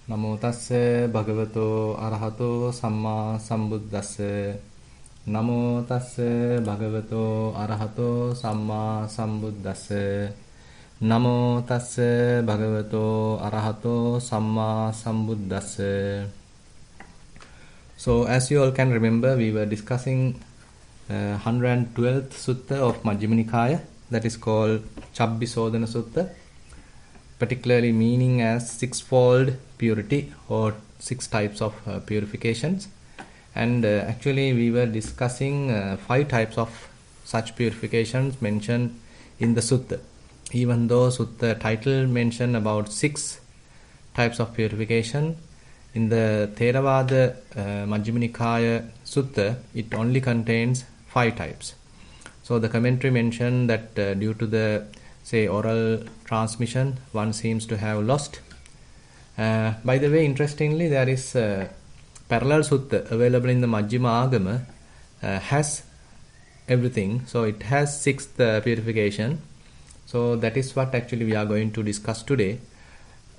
Namo tassa bhagavato arahato samma sambuddhassa. Namo tassa bhagavato arahato samma sambuddhassa. Namo tassa bhagavato arahato samma sambuddhassa. So as you all can remember, we were discussing 112th Sutta of Majjhima Nikaya, that is called Chabbisodhana Sutta, particularly meaning as sixfold purity or six types of purifications. And actually we were discussing 5 types of such purifications mentioned in the Sutta. Even though Sutta title mentioned about 6 types of purification, in the Theravada Majjhima Nikaya Sutta, it only contains 5 types. So the commentary mentioned that due to the oral transmission, one seems to have lost. By the way, interestingly, there is a parallel sutta available in the Majjhima Agama, has everything. So it has 6th purification. So that is what actually we are going to discuss today.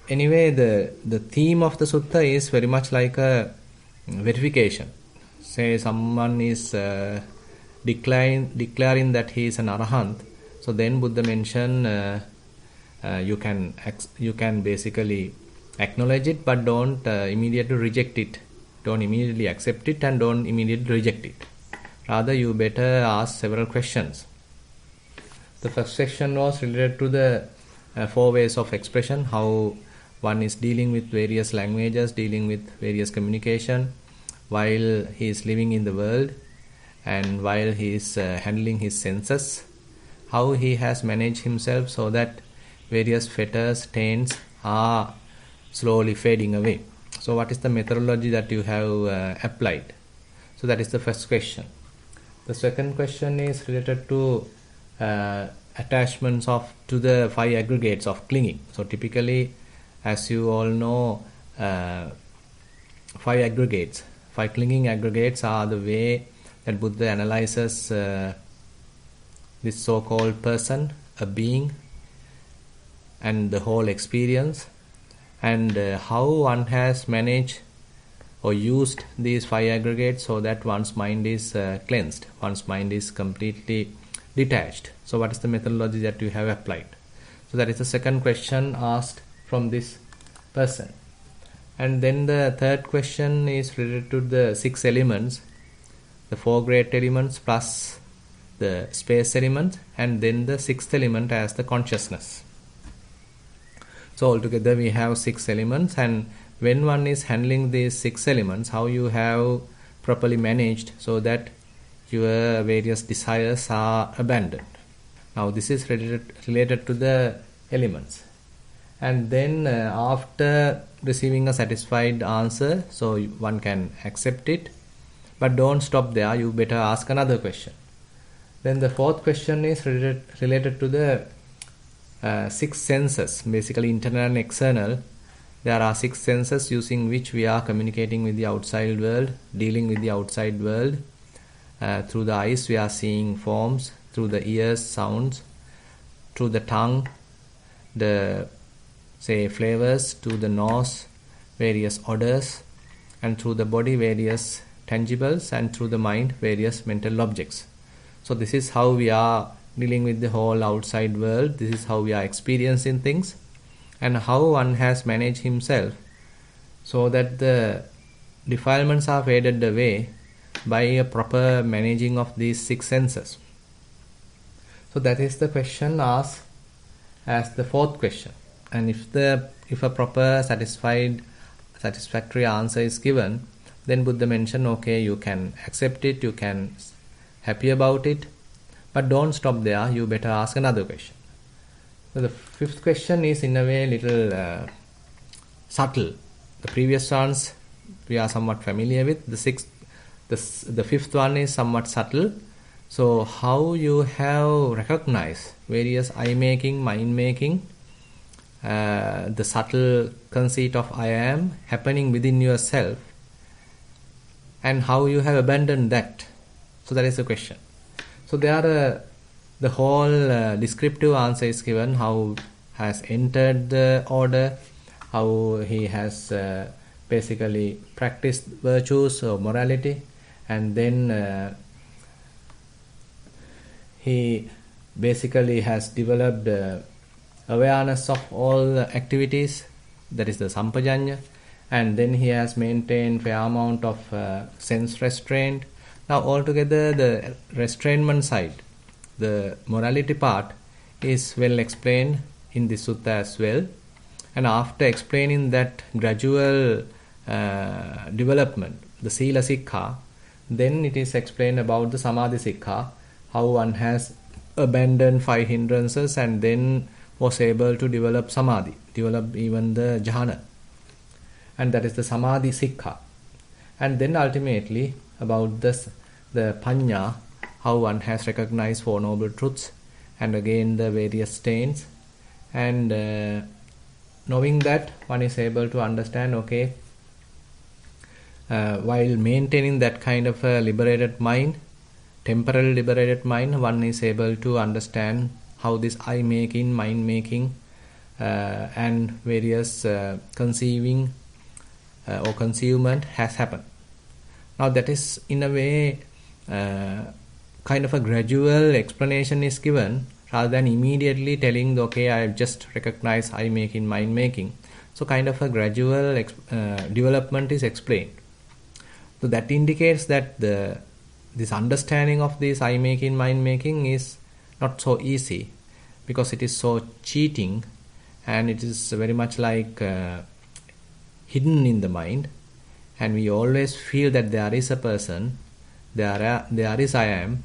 Anyway, the theme of the sutta is very much like a verification. Say someone is declaring that he is an arahant. So then Buddha mentioned you can basically acknowledge it, but don't immediately reject it. Don't immediately accept it and don't immediately reject it. Rather, you better ask several questions. The first section was related to the 4 ways of expression, how one is dealing with various languages, dealing with various communication while he is living in the world and while he is handling his senses, how he has managed himself so that various fetters, taints are slowly fading away. So what is the methodology that you have applied? So that is the first question. The second question is related to attachments to the 5 aggregates of clinging. So typically, as you all know, 5 aggregates, 5 clinging aggregates are the way that Buddha analyzes this so-called person, a being, and the whole experience, and how one has managed or used these 5 aggregates so that one's mind is cleansed, one's mind is completely detached. So what is the methodology that you have applied? So that is the second question asked from this person. And then the third question is related to the 6 elements, the 4 great elements plus the space element, and then the 6th element as the consciousness. So altogether we have 6 elements, and when one is handling these 6 elements, how you have properly managed so that your various desires are abandoned. Now this is related to the elements. And then after receiving a satisfied answer, so one can accept it, but don't stop there, you better ask another question. Then the 4th question is related to the 6 senses, basically internal and external. There are 6 senses using which we are communicating with the outside world, dealing with the outside world. Through the eyes we are seeing forms, through the ears sounds, through the tongue the flavors, through the nose various odors, and through the body various tangibles, and through the mind various mental objects. So this is how we are dealing with the whole outside world. This is how we are experiencing things, and how one has managed himself so that the defilements are faded away by a proper managing of these 6 senses. So that is the question asked as the 4th question. And if a proper satisfactory answer is given, then Buddha mentioned, okay, you can accept it, you can happy about it, but don't stop there, you better ask another question. So the 5th question is in a way little subtle. The previous ones we are somewhat familiar with. The 5th one is somewhat subtle. So how you have recognized various eye-making, mind-making, the subtle conceit of I am happening within yourself, and how you have abandoned that. So that is the question. So there the whole descriptive answer is given, how has entered the order, how he has basically practiced virtues or morality, and then he basically has developed awareness of all activities, that is the sampajanya, and then he has maintained fair amount of sense restraint. Now altogether the restrainment side, the morality part, is well explained in the sutta as well. And after explaining that gradual development, the sila sikha, then it is explained about the samadhi sikha, how one has abandoned 5 hindrances and then was able to develop samadhi, develop even the jhana, and that is the samadhi sikha. And then ultimately about the panya, how one has recognized Four Noble Truths, and again the various stains, and knowing that, one is able to understand, okay, while maintaining that kind of a liberated mind, temporarily liberated mind, one is able to understand how this eye making, mind making, and various conceiving or concealment has happened. Now that is in a way kind of a gradual explanation is given, rather than immediately telling, okay, I have just recognized eye making, mind making. So kind of a gradual development is explained. So that indicates that this understanding of this eye making, mind making is not so easy, because it is so cheating, and it is very much like hidden in the mind, and we always feel that there is a person, there is I am.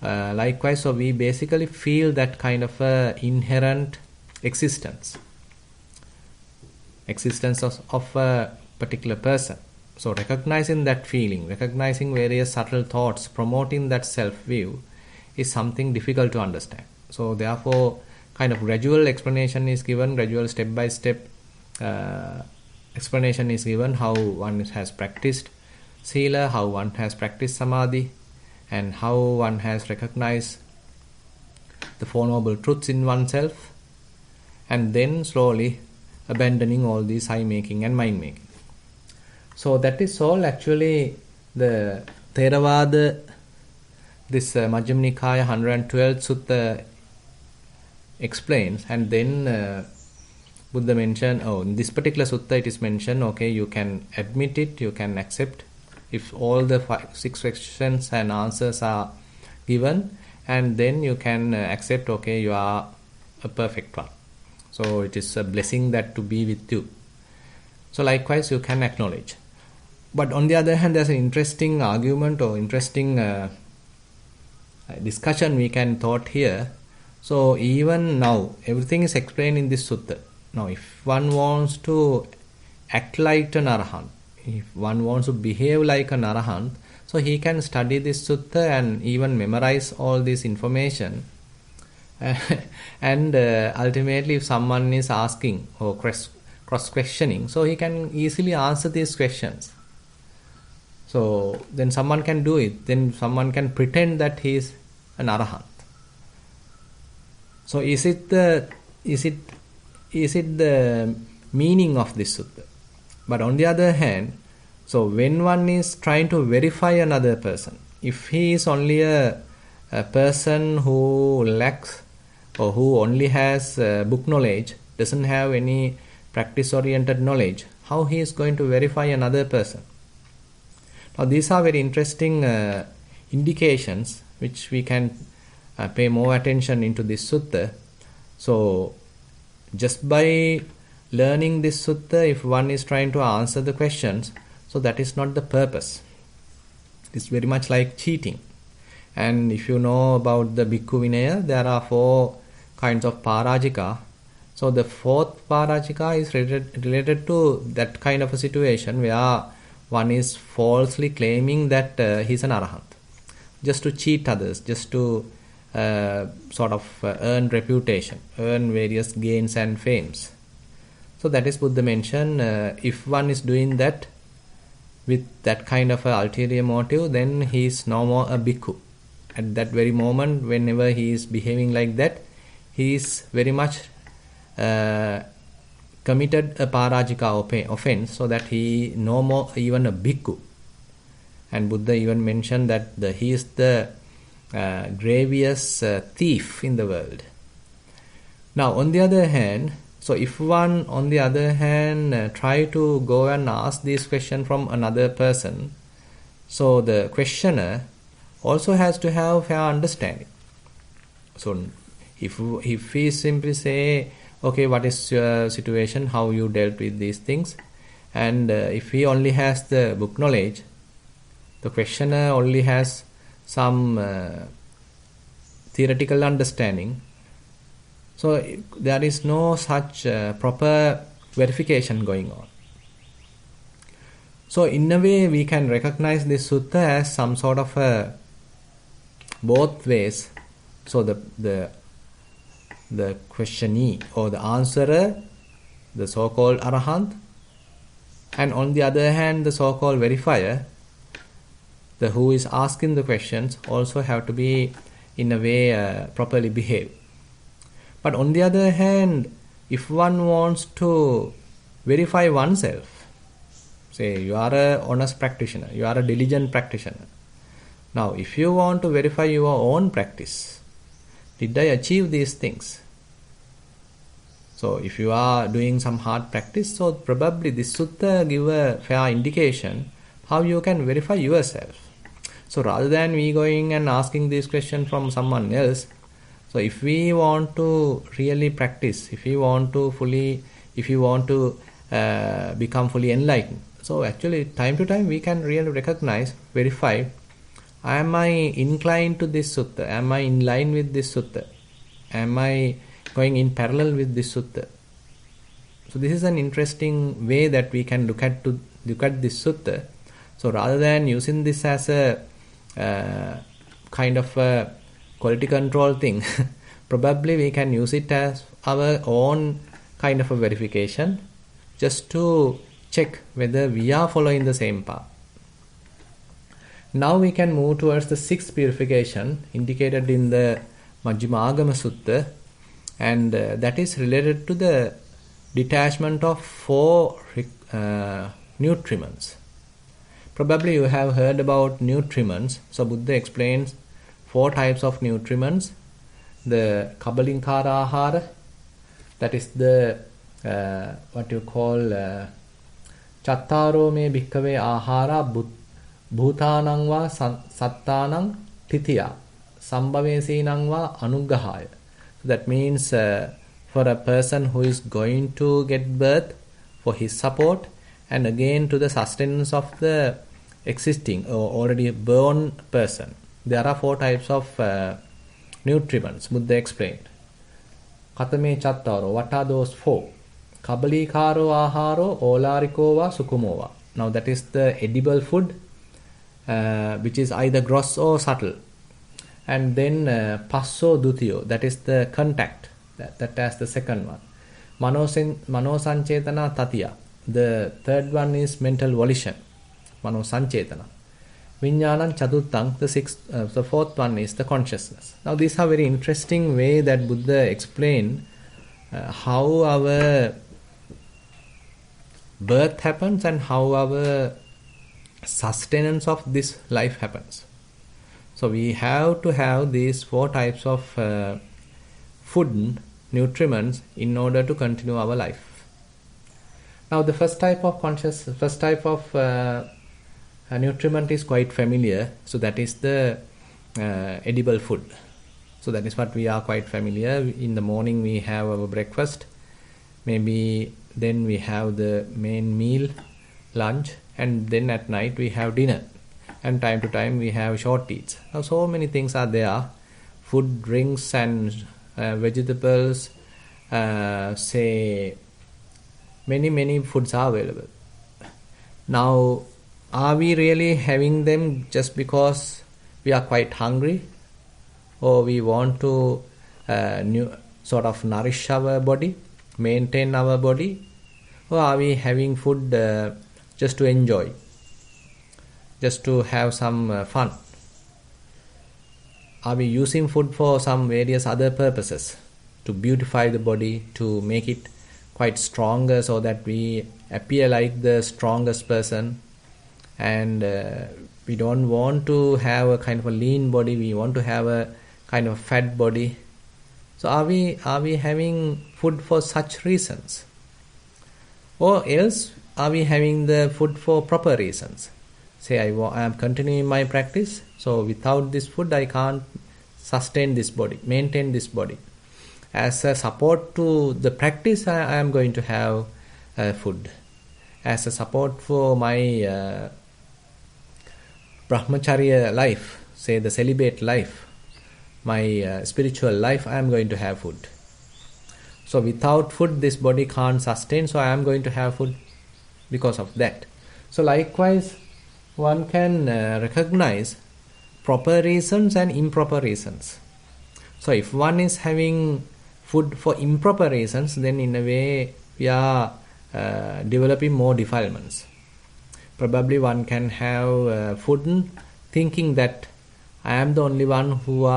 Likewise, so we basically feel that kind of inherent existence of a particular person. So recognizing that feeling, recognizing various subtle thoughts, promoting that self-view is something difficult to understand. So therefore, kind of gradual explanation is given, gradual step-by-step explanation is given, how one has practiced sila, how one has practiced samadhi, and how one has recognized the Four Noble Truths in oneself, and then slowly abandoning all these eye making and mind making. So that is all actually the Theravada, this Majjhima Nikaya 112th Sutta explains. And then Buddha mentioned, in this particular sutta it is mentioned, okay, you can admit it, you can accept if all the 6 questions and answers are given, and then you can accept, okay, you are a perfect one. So it is a blessing that to be with you. So likewise you can acknowledge. But on the other hand, there's an interesting argument or interesting discussion we can thought here. So even now, everything is explained in this sutta. Now if one wants to act like an arahant, if one wants to behave like an arahant, so he can study this sutta and even memorize all this information. And ultimately, if someone is asking or cross-questioning, so he can easily answer these questions. So then someone can do it. Then someone can pretend that he is an arahant. So is it the meaning of this sutta? But on the other hand, so when one is trying to verify another person, if he is only a person who lacks or who only has book knowledge, doesn't have any practice-oriented knowledge, how he is going to verify another person? Now these are very interesting indications which we can pay more attention into this sutta. So just by learning this sutta, if one is trying to answer the questions, so that is not the purpose. It's very much like cheating. And if you know about the Bhikkhu Vinaya, there are 4 kinds of parajika. So the 4th parajika is related to that kind of a situation where one is falsely claiming that he is an arahant, just to cheat others, just to sort of earn reputation, earn various gains and fames. So that is Buddha mentioned, if one is doing that with that kind of a ulterior motive, then he is no more a bhikkhu. At that very moment, whenever he is behaving like that, he is very much committed a parajika offense, so that he no more even a bhikkhu. And Buddha even mentioned that he is the grievous thief in the world. Now, on the other hand, so if one, on the other hand, try to go and ask this question from another person, so the questioner also has to have fair understanding. So, if we simply say, okay, what is your situation, how you dealt with these things, and if he only has the book knowledge, the questioner only has some theoretical understanding, so there is no such proper verification going on. So in a way, we can recognize this sutta as some sort of a both ways. So the questionee or the answerer, the so-called arahant, and on the other hand, the so-called verifier, the who is asking the questions, also have to be in a way properly behave. But on the other hand, if one wants to verify oneself, say you are an honest practitioner, you are a diligent practitioner. Now, if you want to verify your own practice, did I achieve these things? So, if you are doing some hard practice, so probably this sutta give a fair indication how you can verify yourself. So, rather than we going and asking this question from someone else, so if we want to really practice, if we want to become fully enlightened, so actually time to time we can really recognize, verify, am I inclined to this sutta? Am I in line with this sutta? Am I going in parallel with this sutta? So this is an interesting way that we can look at this sutta. So rather than using this as a kind of a quality control thing, probably we can use it as our own kind of a verification, just to check whether we are following the same path. Now we can move towards the sixth purification indicated in the Majjhima Agama Sutta, and that is related to the detachment of 4 nutriments. Probably you have heard about nutriments. So Buddha explains 4 types of nutriments. The Kabalinkara Ahara, that is the what you call Chattaro me bhikkhave ahara bhutanang va sattanang titiya sambhavesinang va anuggahaya. So that means for a person who is going to get birth, for his support, and again to the sustenance of the existing or already born person. There are 4 types of nutriments, Buddha explained. Katame chattaro, what are those 4? Kabalikaro aharo, olariko va sukumo va. Now that is the edible food, which is either gross or subtle. And then passo dutiyo, that is the contact, that is the second one. Manosanchetana tatiya, the third one is mental volition, manosanchetana. Viññānaṁ catutthaṁ, the fourth one is the consciousness. Now these are very interesting way that Buddha explained how our birth happens and how our sustenance of this life happens. So we have to have these 4 types of food, nutriments, in order to continue our life. Now the first type of nutriment is quite familiar. So that is the edible food. So that is what we are quite familiar. In the morning we have our breakfast. Maybe then we have the main meal, lunch, and then at night we have dinner. And time to time we have short eats. Now so many things are there. Food, drinks, and vegetables. Say many foods are available. Now, are we really having them just because we are quite hungry, or we want to sort of nourish our body, maintain our body, or are we having food just to enjoy, just to have some fun? Are we using food for some various other purposes, to beautify the body, to make it quite stronger, so that we appear like the strongest person, and we don't want to have a kind of a lean body, we want to have a kind of fat body. So are we having food for such reasons? Or else are we having the food for proper reasons? Say I am continuing my practice, so without this food I can't sustain this body, maintain this body. As a support to the practice, I am going to have food. As a support for my brahmacharya life, say the celibate life, my spiritual life, I am going to have food. So without food, this body can't sustain, so I am going to have food because of that. So likewise, one can recognize proper reasons and improper reasons. So if one is having food for improper reasons, then in a way we are developing more defilements. Probably one can have food thinking that I am the only one who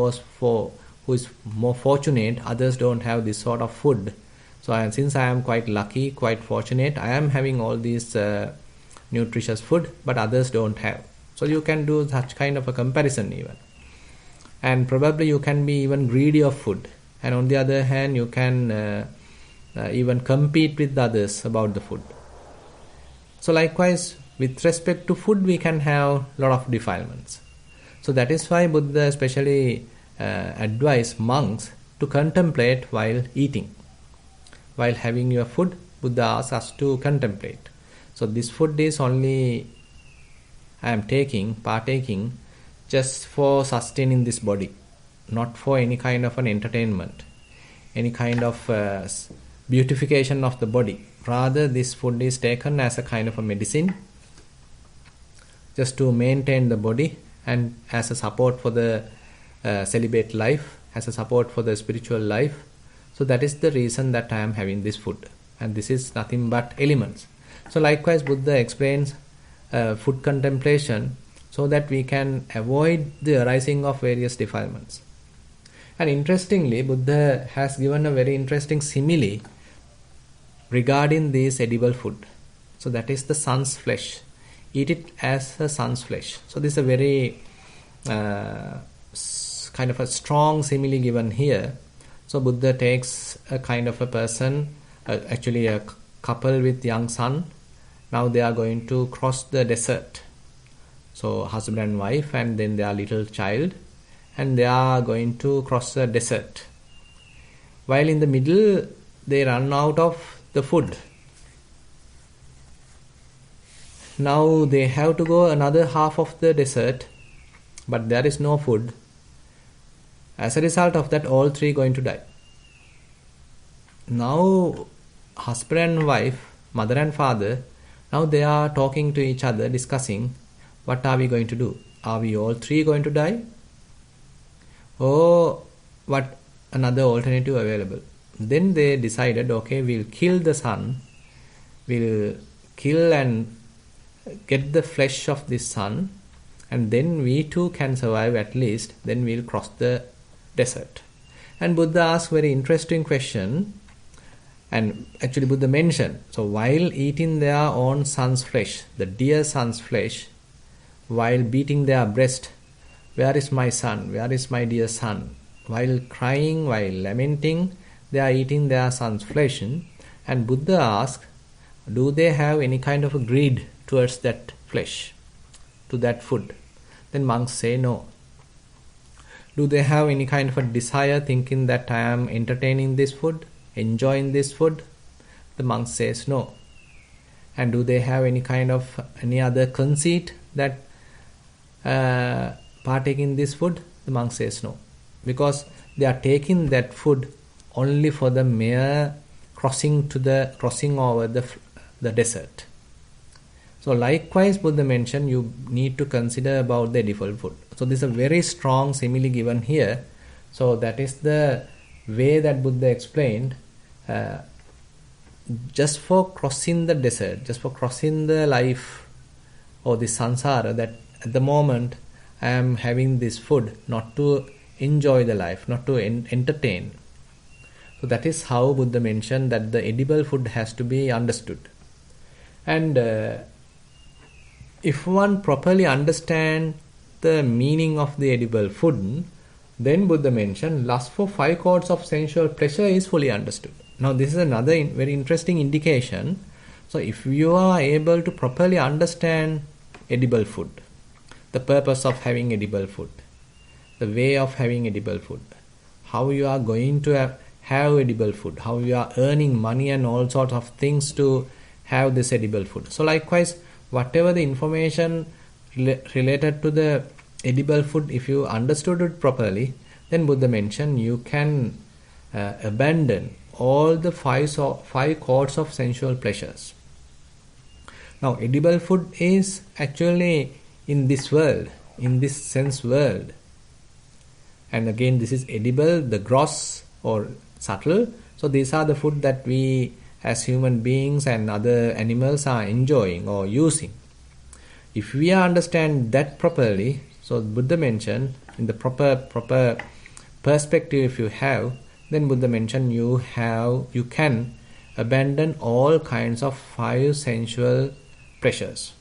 is more fortunate, others don't have this sort of food. So since I am quite lucky, quite fortunate, I am having all these nutritious food, but others don't have. So you can do such kind of a comparison even. And probably you can be even greedy of food. And on the other hand, you can even compete with others about the food. So likewise, with respect to food, we can have a lot of defilements. So that is why Buddha especially advise monks to contemplate while eating. While having your food, Buddha asks us to contemplate. So this food is only I am partaking just for sustaining this body, not for any kind of an entertainment, any kind of beautification of the body. Rather, this food is taken as a kind of a medicine, just to maintain the body and as a support for the celibate life, as a support for the spiritual life. So that is the reason that I am having this food, and this is nothing but elements. So likewise, Buddha explains food contemplation so that we can avoid the arising of various defilements. And interestingly, Buddha has given a very interesting simile regarding this edible food. So that is the sun's flesh. Eat it as a sun's flesh. So this is a very kind of a strong simile given here. So Buddha takes a kind of a person, actually a couple with young son. Now they are going to cross the desert. So husband and wife, and then their little child, and they are going to cross the desert. While in the middle, they run out of the food. Now they have to go another half of the desert, but there is no food. As a result of that, all three going to die. Now husband and wife, mother and father, now they are talking to each other, discussing, what are we going to do? Are we all three going to die? Or what another alternative available? Then they decided, okay, we'll kill the son, we'll kill and get the flesh of this son, and then we too can survive at least, then we'll cross the desert. And Buddha asked very interesting question, and actually Buddha mentioned, so while eating their own son's flesh, the dear son's flesh, while beating their breast, where is my son, where is my dear son? While crying, while lamenting, they are eating their son's flesh. And Buddha asked, do they have any kind of a greed towards that flesh, to that food? Then monks say no. Do they have any kind of a desire, thinking that I am entertaining this food, enjoying this food? The monk says no. And do they have any other conceit that partaking this food? The monk says no, because they are taking that food only for the mere crossing over the desert. So likewise, Buddha mentioned you need to consider about the edible food. So this is a very strong simile given here. So that is the way that Buddha explained. Just for crossing the desert, just for crossing the life or the samsara, that at the moment I am having this food not to enjoy the life, not to entertain. So that is how Buddha mentioned that the edible food has to be understood. And if one properly understands the meaning of the edible food, then Buddha mentioned lust for 5 chords of sensual pleasure is fully understood. Now this is another very interesting indication. So if you are able to properly understand edible food, the purpose of having edible food, the way of having edible food, how you are going to have edible food, how you are earning money and all sorts of things to have this edible food. So likewise, whatever the information related to the edible food, if you understood it properly, then Buddha mentioned you can abandon all the 5 chords of sensual pleasures. Now edible food is actually in this world, in this sense world. And again, this is edible, the gross or subtle. So these are the food that we as human beings and other animals are enjoying or using. If we understand that properly, so Buddha mentioned in the proper perspective, if you have, then Buddha mentioned you can abandon all kinds of 5 sensual pleasures.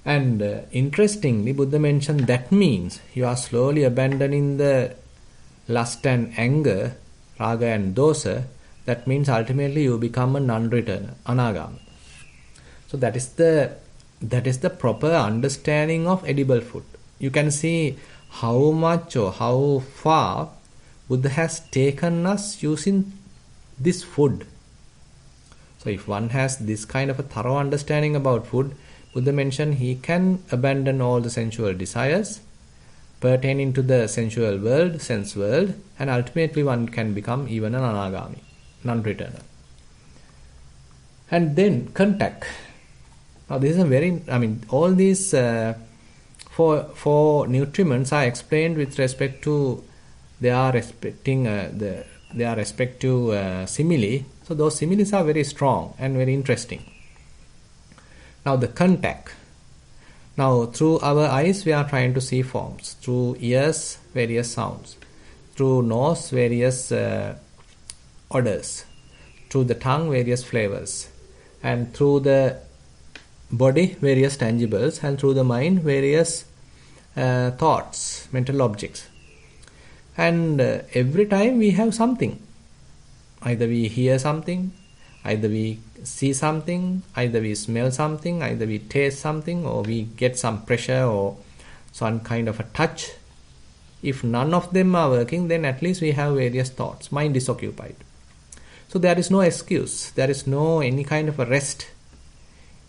And interestingly, Buddha mentioned that means you are slowly abandoning the lust and anger, raga and dosa. That means ultimately you become a non-returner, anagami. So that is the proper understanding of edible food. You can see how much or how far Buddha has taken us using this food. So if one has this kind of a thorough understanding about food, Buddha mentioned he can abandon all the sensual desires pertaining to the sensual world, sense world, and ultimately one can become even an anagami, non-returner. And then contact. Now this is all these 4 nutriments are explained with respect to their respective simile. So those similes are very strong and very interesting. Now the contact. Now through our eyes we are trying to see forms, through ears various sounds, through nose various odors, through the tongue various flavors, and through the body various tangibles, and through the mind various thoughts, mental objects. And every time we have something. Either we hear something, either we see something, either we smell something, either we taste something, or we get some pressure or some kind of a touch. If none of them are working, then at least we have various thoughts. Mind is occupied. So there is no excuse. There is no any kind of a rest,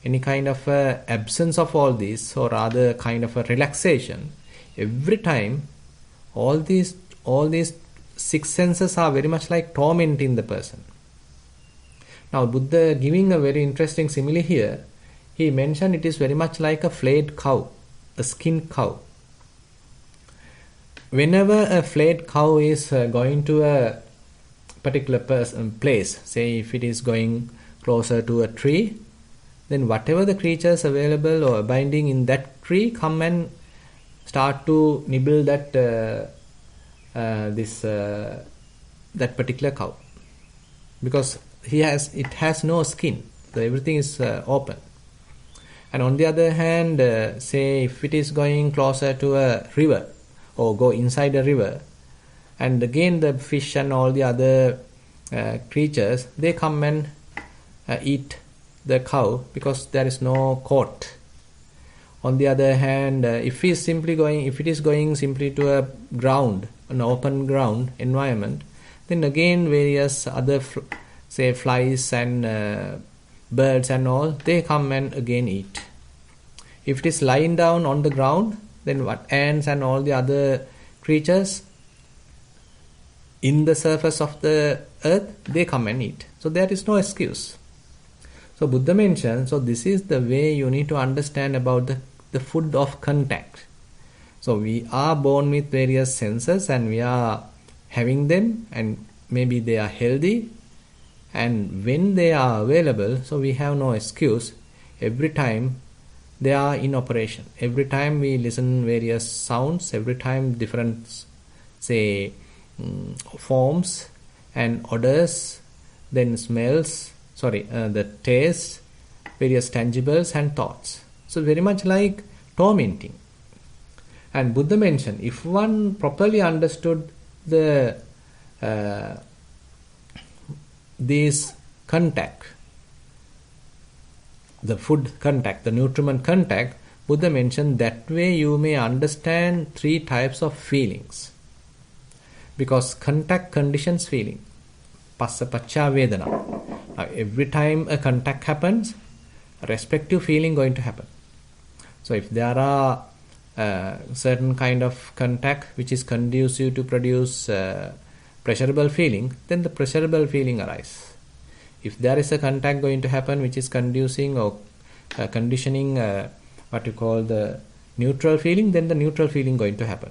any kind of a absence of all these, or rather kind of a relaxation. Every time, all these 6 senses are very much like tormenting the person. Now Buddha giving a very interesting simile here. He mentioned it is very much like a flayed cow, a skinned cow. Whenever a flayed cow is going to a particular place, say if it is going closer to a tree, then whatever the creatures available or abiding in that tree come and start to nibble that that particular cow, because it has no skin, so everything is open. And on the other hand, say if it is going closer to a river or go inside a river, and again the fish and all the other creatures, they come and eat the cow because there is no court. On the other hand, if it is going simply to a ground, an open ground environment, then again various other say flies and birds and all, they come and again eat. If it is lying down on the ground, then what? Ants and all the other creatures in the surface of the earth, they come and eat. So there is no excuse. So Buddha mentioned, so this is the way you need to understand about the food of contact. So we are born with various senses and we are having them, and maybe they are healthy, and when they are available, so we have no excuse. Every time they are in operation, every time we listen various sounds, every time different say forms and odors, then smells, the taste, various tangibles and thoughts. So very much like tormenting. And Buddha mentioned, if one properly understood this contact, the food contact, the nutriment contact, Buddha mentioned that way you may understand 3 types of feelings. Because contact conditions feeling. Passa pacca vedana. Now, every time a contact happens, a respective feeling going to happen. So if there are certain kind of contact which is conducive to produce pleasurable feeling, then the pleasurable feeling arises. If there is a contact going to happen which is conducing or conditioning what you call the neutral feeling, then the neutral feeling going to happen.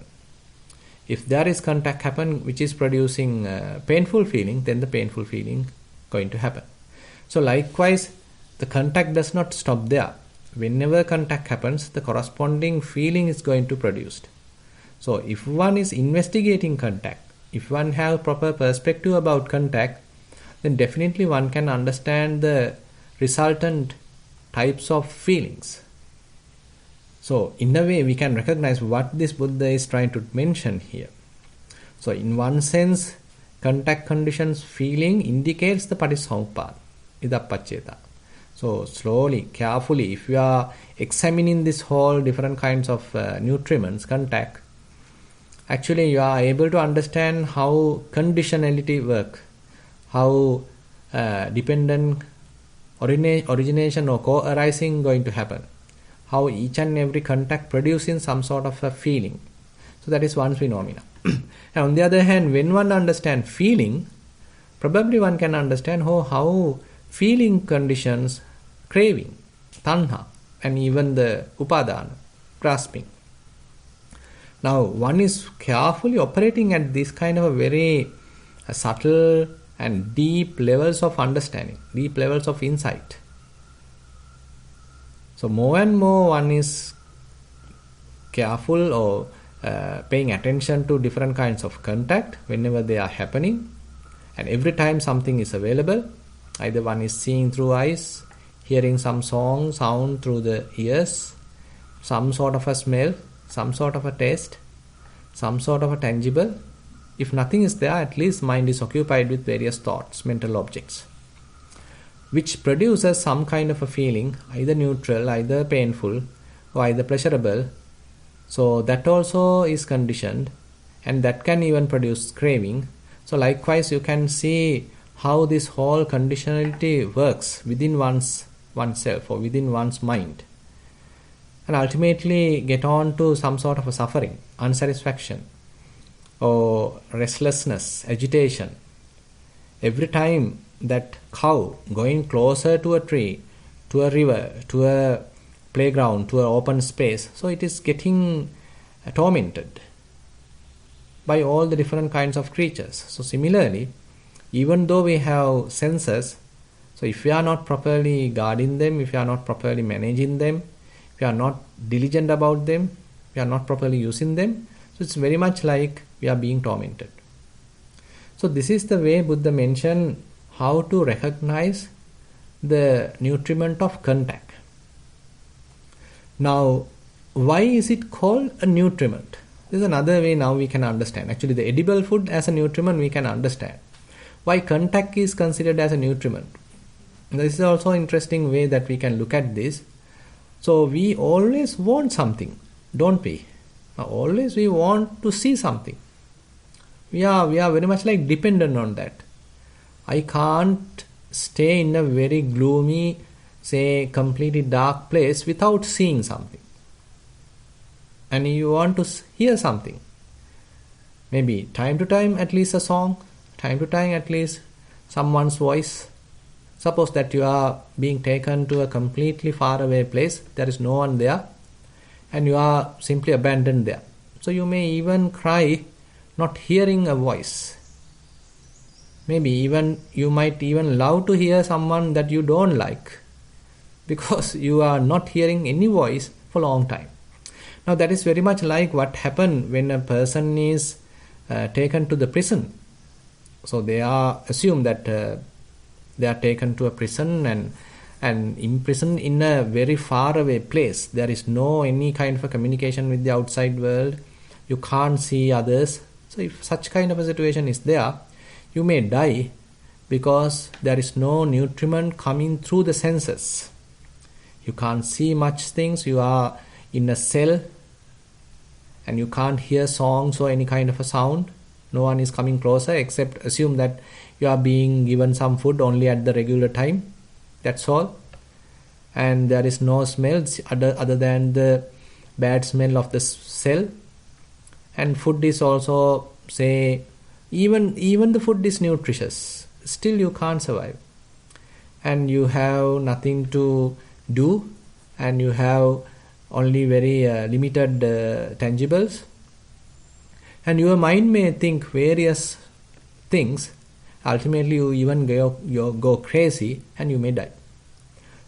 If there is contact happen which is producing painful feeling, then the painful feeling going to happen. So likewise, the contact does not stop there. Whenever contact happens, the corresponding feeling is going to produce. So if one is investigating contact, if one have proper perspective about contact, then definitely one can understand the resultant types of feelings. So in a way we can recognize what this Buddha is trying to mention here. So in one sense, contact conditions feeling indicates the Patissamuppada, Idappaccheta. So slowly, carefully, if you are examining this whole different kinds of nutriments, contact, actually you are able to understand how conditionality work, how dependent origination or co-arising going to happen, how each and every contact producing some sort of a feeling. So that is one phenomena. And on the other hand, when one understands feeling, probably one can understand how feeling conditions craving, tanha, and even the upadana, grasping. Now one is carefully operating at this kind of a very subtle and deep levels of understanding, deep levels of insight. So more and more one is careful or paying attention to different kinds of contact whenever they are happening, and every time something is available, either one is seeing through eyes, hearing some song, sound through the ears, some sort of a smell, some sort of a taste, some sort of a tangible. If nothing is there, at least mind is occupied with various thoughts, mental objects, which produces some kind of a feeling, either neutral, either painful, or either pleasurable. So that also is conditioned, and that can even produce craving. So likewise, you can see how this whole conditionality works within oneself or within one's mind, and ultimately get on to some sort of a suffering, unsatisfaction, or restlessness, agitation. Every time that cow going closer to a tree, to a river, to a playground, to an open space, so it is getting tormented by all the different kinds of creatures. So similarly, even though we have senses, so if we are not properly guarding them, if we are not properly managing them, if we are not diligent about them, we are not properly using them, so it's very much like we are being tormented. So this is the way Buddha mentioned how to recognize the nutriment of contact. Now, why is it called a nutriment? This is another way now we can understand. Actually, the edible food as a nutriment we can understand. Why contact is considered as a nutriment? This is also an interesting way that we can look at this. So we always want something, don't we? Always we want to see something. We are very much like dependent on that. I can't stay in a very gloomy, say completely dark place without seeing something. And you want to hear something. Maybe time to time at least a song, time to time at least someone's voice. Suppose that you are being taken to a completely far away place, there is no one there, and you are simply abandoned there. So you may even cry not hearing a voice. Maybe even you might even love to hear someone that you don't like, because you are not hearing any voice for a long time. Now that is very much like what happened when a person is taken to the prison So they are assumed that they are taken to a prison and imprisoned in a very far away place. There is no any kind of a communication with the outside world. You can't see others. So if such kind of a situation is there, you may die because there is no nutriment coming through the senses. You can't see much things. You are in a cell and you can't hear songs or any kind of a sound. No one is coming closer, except assume that you are being given some food only at the regular time. That's all. And there is no smells other than the bad smell of the cell. And food is also, say, even the food is nutritious. Still you can't survive. And you have nothing to do. And you have only very limited tangibles. And your mind may think various things. Ultimately, you even go crazy and you may die.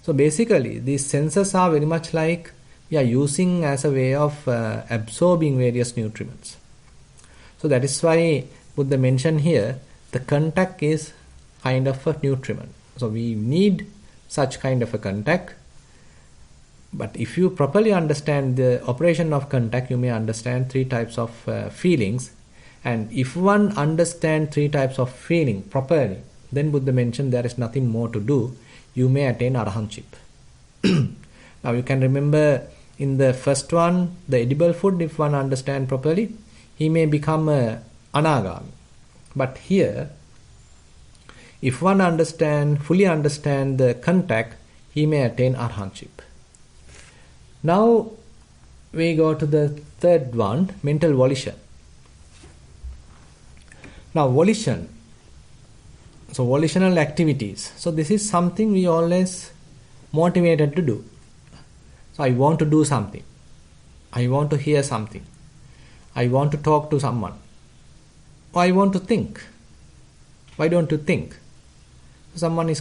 So basically, these senses are very much like we are using as a way of absorbing various nutriments. So that is why Buddha mentioned here, the contact is kind of a nutriment. So we need such kind of a contact. But if you properly understand the operation of contact, you may understand three types of feelings. And if one understands three types of feeling properly, then Buddha mentioned there is nothing more to do. You may attain arahantship. Now you can remember in the first one, the edible food, if one understands properly, he may become a anagami. But here, if one fully understand the contact, he may attain arahantship. Now we go to the third one, mental volition. Now volition, so volitional activities. So this is something we always motivated to do. So I want to do something. I want to hear something. I want to talk to someone. Or I want to think. Why don't you think? Someone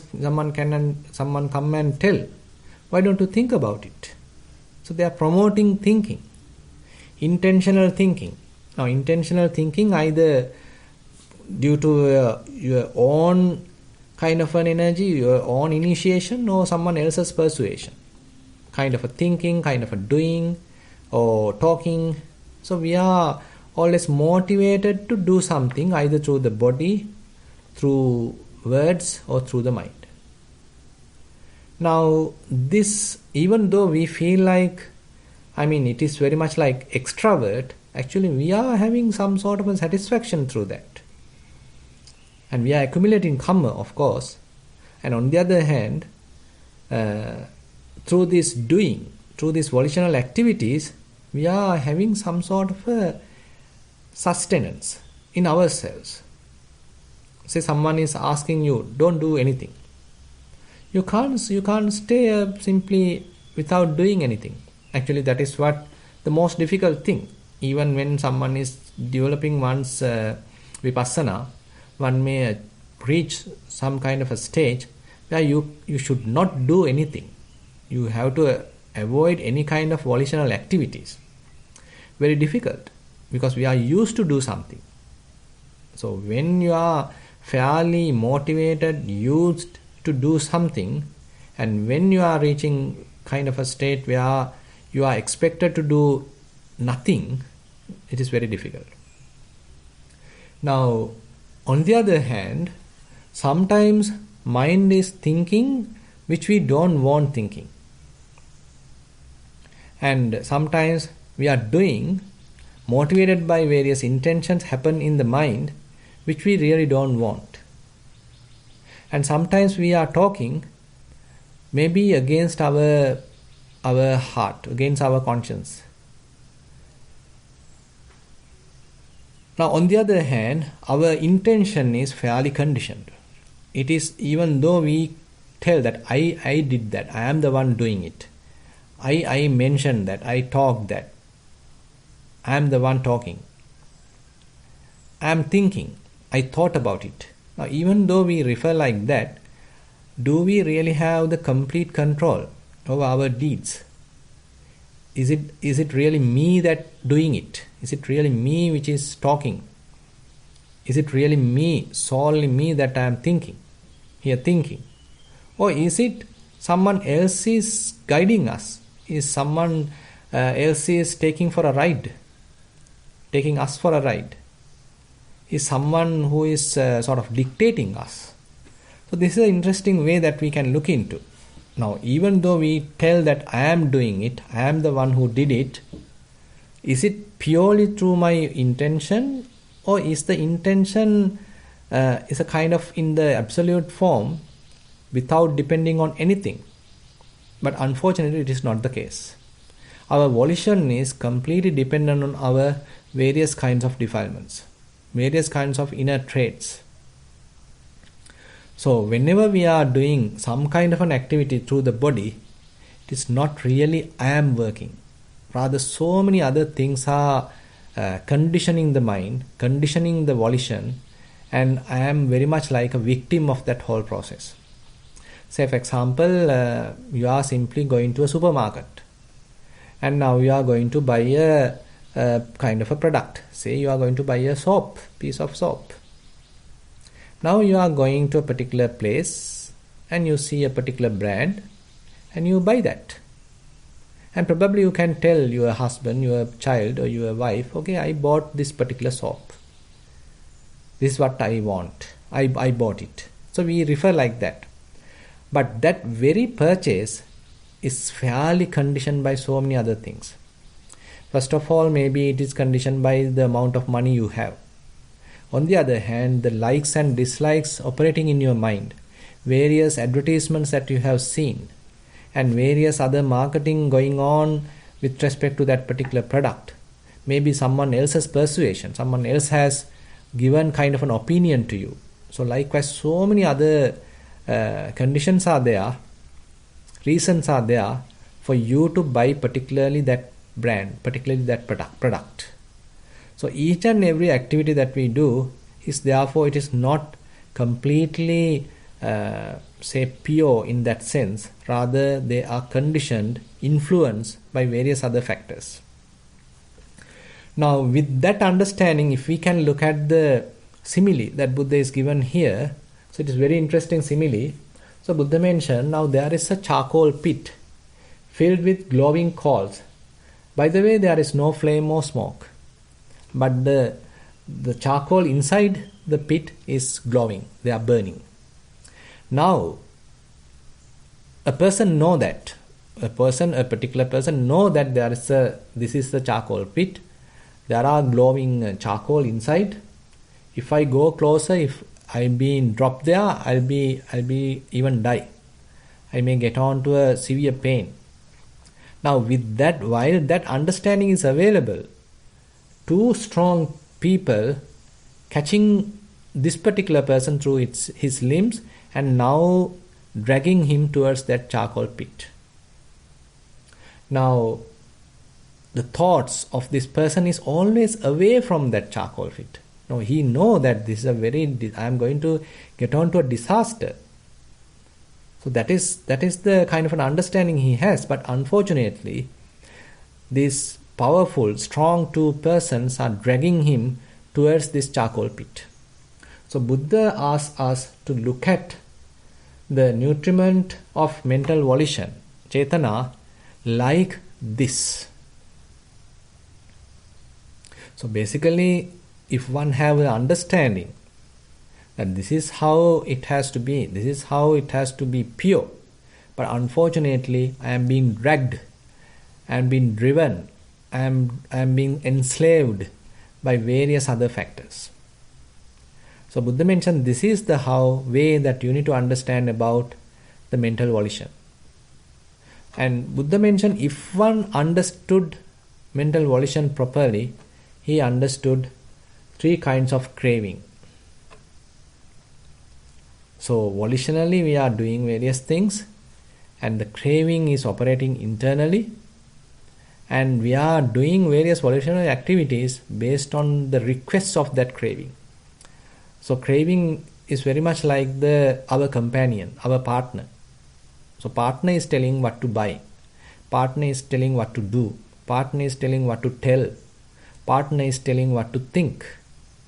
come and tell. Why don't you think about it? So they are promoting thinking, intentional thinking. Now intentional thinking either due to your own kind of an energy, your own initiation, or someone else's persuasion. Kind of a thinking, kind of a doing or talking. So we are always motivated to do something either through the body, through words, or through the mind. Now this, even though we feel like, it is very much like extrovert, actually we are having some sort of a satisfaction through that. And we are accumulating karma, of course. And on the other hand, through this doing, through these volitional activities, we are having some sort of a sustenance in ourselves. Say someone is asking you, don't do anything. You can't stay simply without doing anything. Actually, that is what the most difficult thing. Even when someone is developing one's vipassana, one may reach some kind of a stage where you should not do anything. You have to avoid any kind of volitional activities. Very difficult, because we are used to do something. So when you are fairly motivated, used to do something, and when you are reaching kind of a state where you are expected to do nothing, it is very difficult. Now, on the other hand, sometimes mind is thinking which we don't want thinking. And sometimes we are doing, motivated by various intentions happen in the mind, which we really don't want. And sometimes we are talking maybe against our heart, against our conscience. Now on the other hand, our intention is fairly conditioned. It is, even though we tell that I did that, I am the one doing it, I mentioned that, I talked that, I am the one talking, I am thinking, I thought about it. Now even though we refer like that, do we really have the complete control over our deeds? Is it really me that doing it? Is it really me which is talking? Is it really me, solely me, that I am thinking? Or is it someone else is guiding us? Is someone else is taking us for a ride? Is someone who is sort of dictating us? So this is an interesting way that we can look into. Now, even though we tell that I am doing it, I am the one who did it, is it purely through my intention, or is the intention is a kind of in the absolute form without depending on anything? But unfortunately, it is not the case. Our volition is completely dependent on our various kinds of defilements, various kinds of inner traits. So whenever we are doing some kind of an activity through the body, it is not really I am working. Rather, so many other things are conditioning the mind, conditioning the volition, and I am very much like a victim of that whole process. Say, for example, you are simply going to a supermarket, and now you are going to buy a kind of a product. Say you are going to buy a piece of soap. Now you are going to a particular place and you see a particular brand and you buy that. And probably you can tell your husband, your child, or your wife, okay, I bought this particular soap. This is what I want. I bought it. So we refer like that. But that very purchase is fairly conditioned by so many other things. First of all, maybe it is conditioned by the amount of money you have. On the other hand, the likes and dislikes operating in your mind, various advertisements that you have seen, and various other marketing going on with respect to that particular product. Maybe someone else's persuasion, someone else has given kind of an opinion to you. So likewise, so many other conditions are there, reasons are there for you to buy particularly that brand, particularly that product. So each and every activity that we do is therefore, it is not completely pure in that sense. Rather, they are conditioned, influenced by various other factors. Now, with that understanding, if we can look at the simile that Buddha is given here, so it is very interesting simile. So Buddha mentioned, now there is a charcoal pit filled with glowing coals. By the way, there is no flame or smoke, but the charcoal inside the pit is glowing, they are burning. Now, a particular person know that this is the charcoal pit. There are glowing charcoal inside. If I go closer, if I'm being dropped there, I'll be even die. I may get on to a severe pain. Now, with that, while that understanding is available, two strong people catching this particular person through his limbs and now dragging him towards that charcoal pit. Now, the thoughts of this person is always away from that charcoal pit. No, he know that this is I am going to get on to a disaster. So that is the kind of an understanding he has. But unfortunately, these powerful, strong two persons are dragging him towards this charcoal pit. So Buddha asks us to look at the nutriment of mental volition, Cetana, like this. So basically, if one have an understanding that this is how it has to be, this is how it has to be pure, but unfortunately I am being dragged, I am being driven, I am being enslaved by various other factors. So Buddha mentioned this is the way that you need to understand about the mental volition. And Buddha mentioned if one understood mental volition properly, he understood three kinds of craving. So volitionally we are doing various things and the craving is operating internally, and we are doing various volitional activities based on the requests of that craving. So craving is very much like our companion, our partner. So partner is telling what to buy, partner is telling what to do, partner is telling what to tell, partner is telling what to think.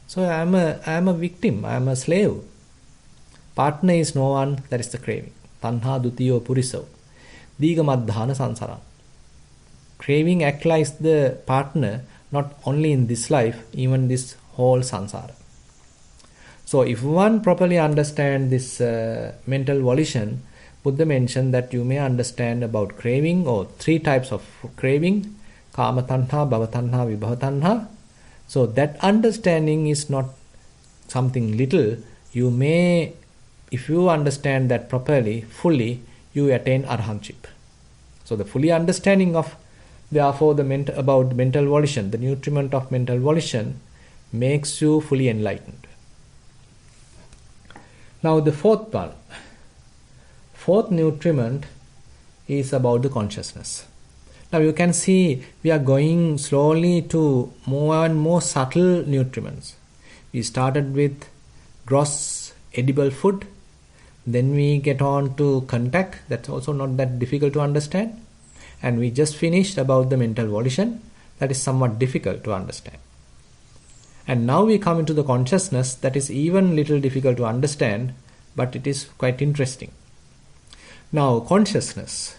So I am a victim, I am a slave. Partner is no one, that is the craving. Tanha dutiyo puriso. Digamadhana sansara. Craving acts like the partner, not only in this life, even this whole sansara. So if one properly understands this mental volition, Buddha mentioned that you may understand about craving, or three types of craving: kama tanha, bhava tanha, vibhava tanha. So that understanding is not something little. You may, if you understand that properly, fully, you attain arahantship. So the fully understanding of, therefore, about mental volition, the nutriment of mental volition, makes you fully enlightened. Now the fourth one. Fourth nutriment is about the consciousness. Now you can see we are going slowly to more and more subtle nutriments. We started with gross edible food, then we get on to contact, that's also not that difficult to understand, and we just finished about the mental volition, that is somewhat difficult to understand. And now we come into the consciousness, that is even little difficult to understand, but it is quite interesting. Now, consciousness.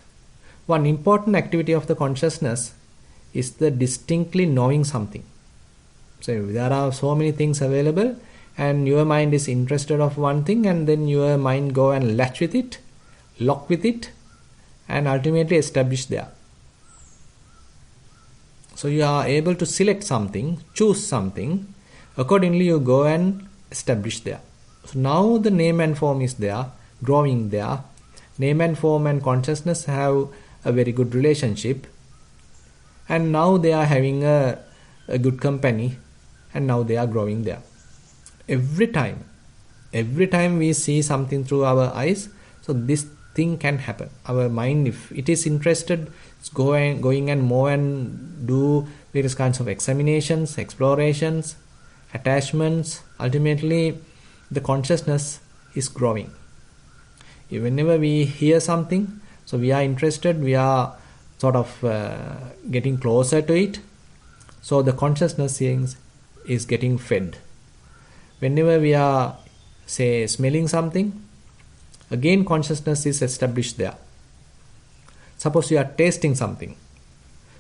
One important activity of the consciousness is the distinctly knowing something. So there are so many things available, and your mind is interested of one thing, and then your mind go and latch with it, lock with it, and ultimately establish there. So you are able to select something, choose something, accordingly you go and establish there. So now the name and form is there, growing there. Name and form and consciousness have a very good relationship, and now they are having a good company, and now they are growing there. Every time we see something through our eyes, so this thing can happen. Our mind, if it is interested, it's going and more and do various kinds of examinations, explorations, attachments. Ultimately, the consciousness is growing. Whenever we hear something, so we are interested, we are sort of getting closer to it, so the consciousness is getting fed. Whenever we are, say, smelling something, again consciousness is established there. Suppose you are tasting something,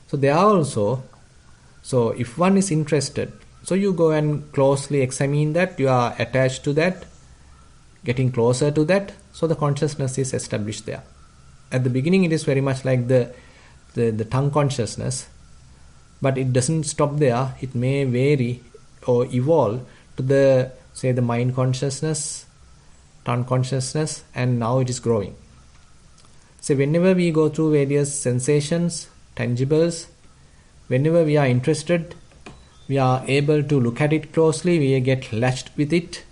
so there also, so if one is interested, so you go and closely examine that, you are attached to that, getting closer to that, so the consciousness is established there. At the beginning it is very much like the tongue consciousness, but it doesn't stop there. It may vary or evolve to the, say, the mind consciousness, tongue consciousness, and now it is growing. So whenever we go through various sensations, tangibles, whenever we are interested, we are able to look at it closely, we get latched with it,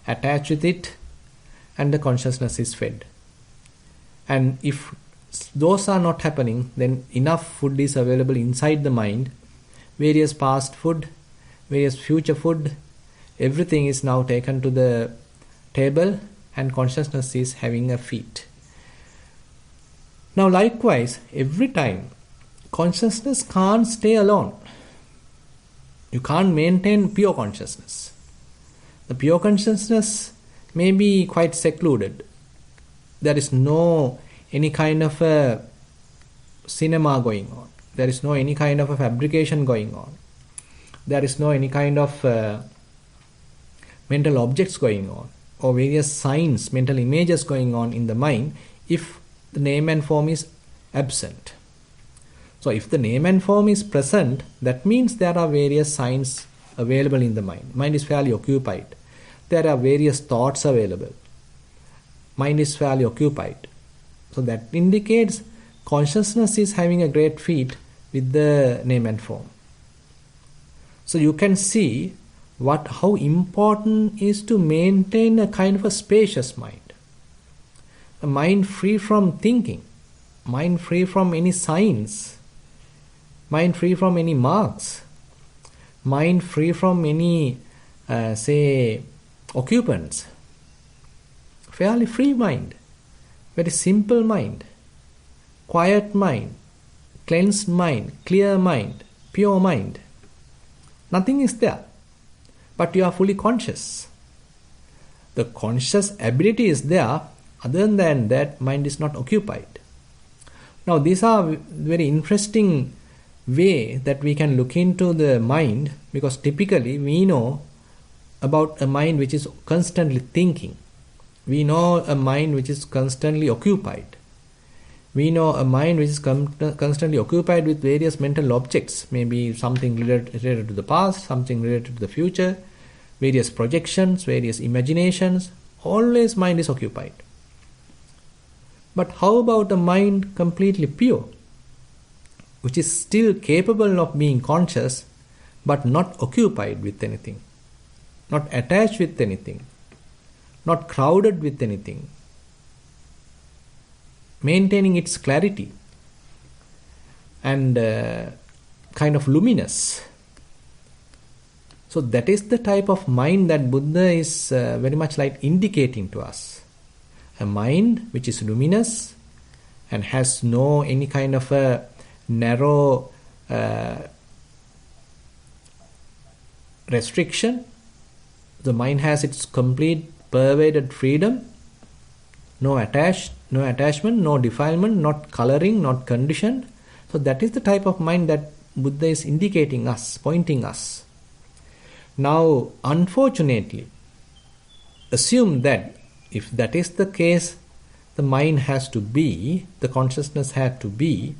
attached with it, and the consciousness is fed. And if those are not happening, then enough food is available inside the mind, various past food, various future food, everything is now taken to the table, and consciousness is having a feast. Now likewise, every time, consciousness can't stay alone. You can't maintain pure consciousness. The pure consciousness may be quite secluded. There is no any kind of a cinema going on. There is no any kind of a fabrication going on. There is no any kind of mental objects going on, or various signs, mental images going on in the mind, if the name and form is absent. So if the name and form is present, that means there are various signs available in the mind. Mind is fairly occupied. There are various thoughts available. Mind is fairly occupied. So that indicates consciousness is having a great feat with the name and form. So you can see how important is to maintain a kind of a spacious mind. A mind free from thinking, mind free from any signs, mind free from any marks, mind free from any, occupants. Fairly free mind, very simple mind, quiet mind, cleansed mind, clear mind, pure mind. Nothing is there. but you are fully conscious. The conscious ability is there, other than that, mind is not occupied. Now, these are very interesting way that we can look into the mind, because typically we know about a mind which is constantly thinking. We know a mind which is constantly occupied. We know a mind which is constantly occupied with various mental objects, maybe something related to the past, something related to the future, various projections, various imaginations. Always mind is occupied. But how about a mind completely pure, which is still capable of being conscious, but not occupied with anything, not attached with anything, not crowded with anything, maintaining its clarity and kind of luminous. So that is the type of mind that Buddha is very much like indicating to us. A mind which is luminous and has no any kind of a narrow restriction. The mind has its complete pervaded freedom, no attachment, no defilement, not coloring, not conditioned. So that is the type of mind that Buddha is indicating us, pointing us. Now, unfortunately, assume that if that is the case, the mind has to be, the consciousness had to be,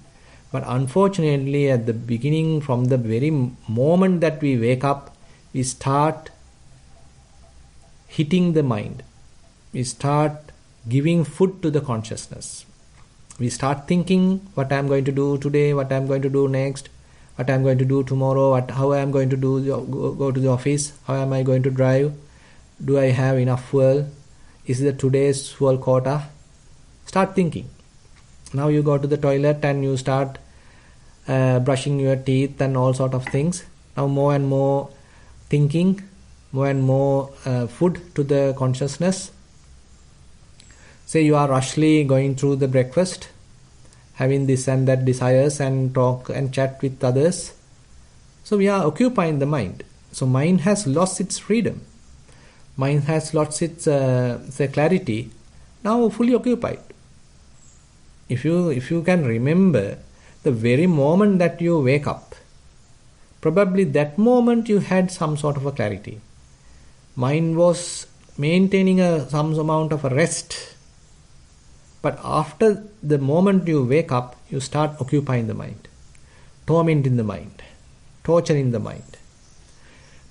but unfortunately at the beginning, from the very moment that we wake up, we start hitting the mind. We start giving food to the consciousness. We start thinking what I am going to do today, what I am going to do next, what I am going to do tomorrow, how I am going to go to the office, how am I going to drive, do I have enough fuel, is it today's fuel quota? Start thinking. Now you go to the toilet and you start brushing your teeth and all sort of things. Now more and more thinking, more and more food to the consciousness. Say you are rushly going through the breakfast, having this and that desires and talk and chat with others. So we are occupying the mind. So mind has lost its freedom. Mind has lost its clarity. Now fully occupied. If you can remember the very moment that you wake up, probably that moment you had some sort of a clarity. Mind was maintaining some amount of a rest. But after the moment you wake up, you start occupying the mind, tormenting the mind, torturing the mind.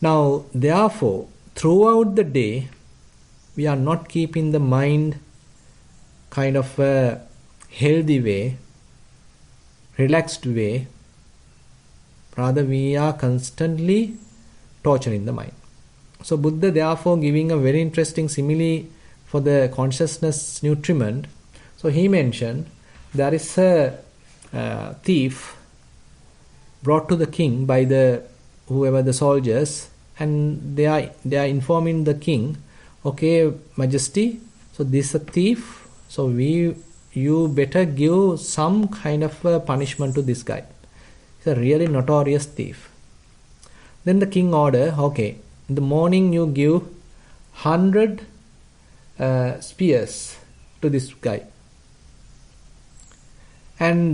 Now, therefore, throughout the day, we are not keeping the mind kind of a healthy way, relaxed way. Rather, we are constantly torturing the mind. So, Buddha therefore giving a very interesting simile for the consciousness nutriment. So, he mentioned there is a thief brought to the king by whoever the soldiers, and they are informing the king, okay, Majesty, so this is a thief, so you better give some kind of a punishment to this guy. He's a really notorious thief. Then the king ordered, okay, in the morning you give 100 spears to this guy. And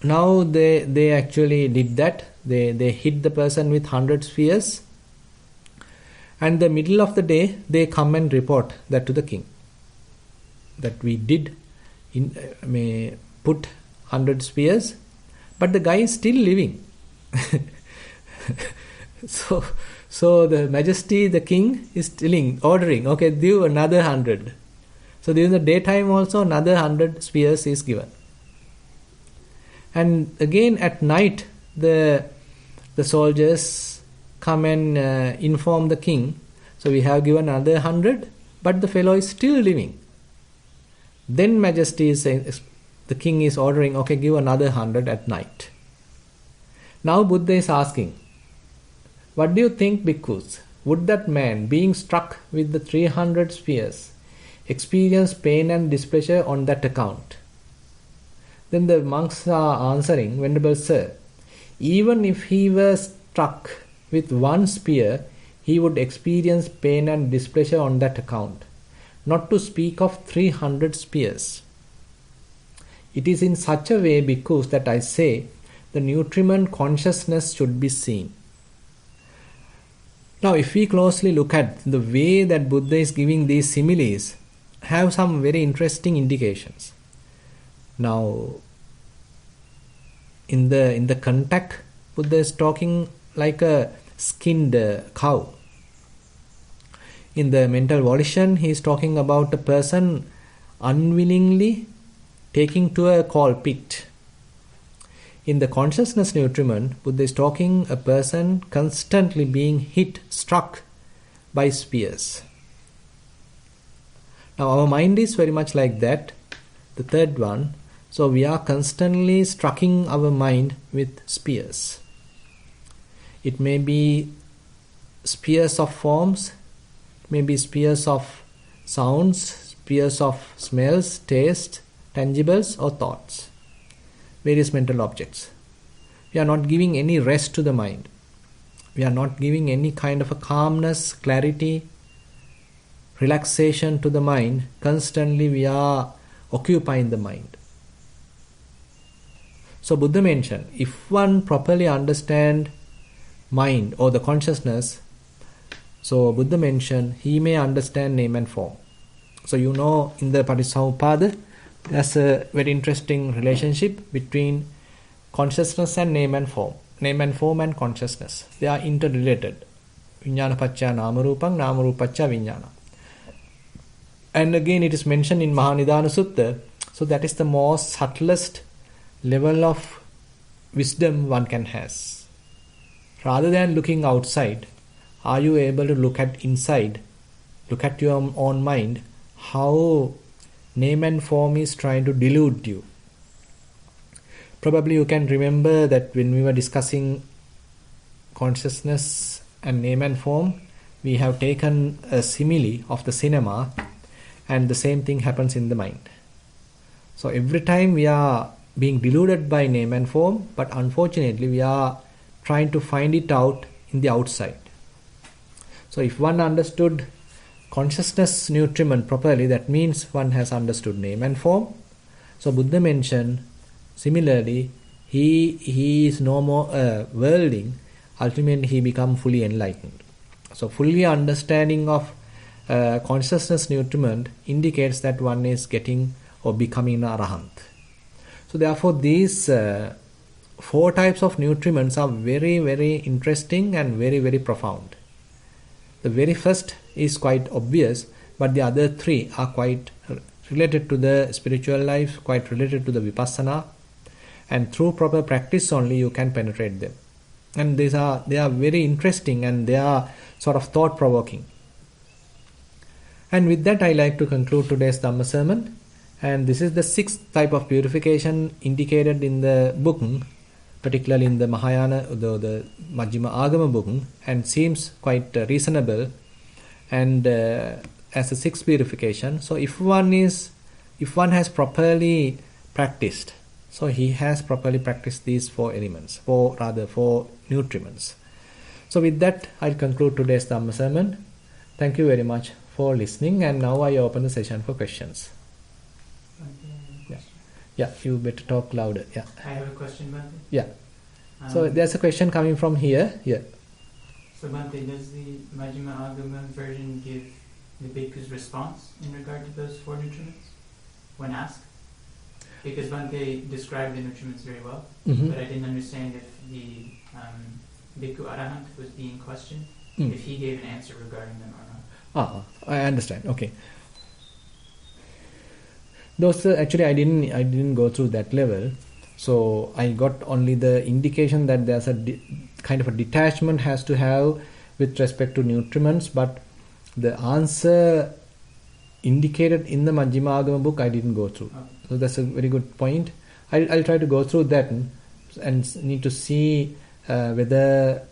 now they actually did that. They hit the person with 100 spears. And the middle of the day, they come and report that to the king. That we did put 100 spears, but the guy is still living. So the Majesty, the king, is ordering, okay, give another 100. So during the daytime also another 100 spears is given. And again at night, the soldiers come and inform the king. So we have given another 100, but the fellow is still living. Then Majesty is saying, the king is ordering, okay, give another 100 at night. Now Buddha is asking, what do you think, bhikkhus? Would that man, being struck with the 300 spears, experience pain and displeasure on that account? Then the monks are answering, Venerable Sir, even if he were struck with one spear, he he would experience pain and displeasure on that account, not to speak of 300 spears. It is in such a way, bhikkhus, that I say the nutriment consciousness should be seen. Now, if we closely look at the way that Buddha is giving these similes, have some very interesting indications. Now, in the contact, Buddha is talking like a skinned cow. In the mental volition, he is talking about a person unwillingly taking to a coal pit. In the consciousness nutriment, Buddha is talking a person constantly being struck by spears. Now our mind is very much like that, the third one. So we are constantly striking our mind with spears. It may be spears of forms, maybe spears of sounds, spears of smells, taste, tangibles or thoughts, various mental objects. We are not giving any rest to the mind. We are not giving any kind of a calmness, clarity, relaxation to the mind. Constantly we are occupying the mind. So Buddha mentioned, if one properly understand mind or the consciousness, so Buddha mentioned he may understand name and form. So you know, in the Patissamuppada, there's a very interesting relationship between consciousness and name and form. Name and form and consciousness, they are interrelated. Vijnana pacca nama rupam, nama rupacca vijnana. And again it is mentioned in Mahanidana Sutta. So that is the most subtlest level of wisdom one can has. Rather than looking outside, are you able to look at inside, look at your own mind, how name and form is trying to delude you. Probably you can remember that when we were discussing consciousness and name and form, we have taken a simile of the cinema, and the same thing happens in the mind. So every time we are being deluded by name and form, but unfortunately we are trying to find it out in the outside. So if one understood consciousness nutriment properly, that means one has understood name and form. So Buddha mentioned, similarly, he is no more a worldling, ultimately he become fully enlightened. So fully understanding of consciousness nutriment indicates that one is getting or becoming an arahant. So therefore these four types of nutriments are very, very interesting and very, very profound. The very first is quite obvious, but the other three are quite related to the spiritual life, quite related to the vipassana, and through proper practice only you can penetrate them. And they are very interesting and they are sort of thought-provoking. And with that I like to conclude today's Dhamma sermon. And this is the sixth type of purification indicated in the book, particularly in the Mahayana, the Majjhima Agama book, and seems quite reasonable and as a sixth purification. So if one has properly practiced, so he has properly practiced these four elements, four nutriments. So with that I'll conclude today's Dhamma sermon. Thank you very much for listening, and now I open the session for questions. Yeah, you better talk louder. Yeah. I have a question, Bhante. Yeah. So there's a question coming from here. Yeah. So Bhante, does the Majjhima Agama version give the bhikkhu's response in regard to those four nutriments when asked? Because Bhante described the nutriments very well, but I didn't understand if the bhikkhu arahant was being questioned, if he gave an answer regarding them or not. I understand. Okay. Those actually I didn't go through that level, so I got only the indication that there's a kind of a detachment has to have with respect to nutriments, but the answer indicated in the Majjhima Agama book I didn't go through. Okay. So that's a very good point. I'll try to go through that and need to see whether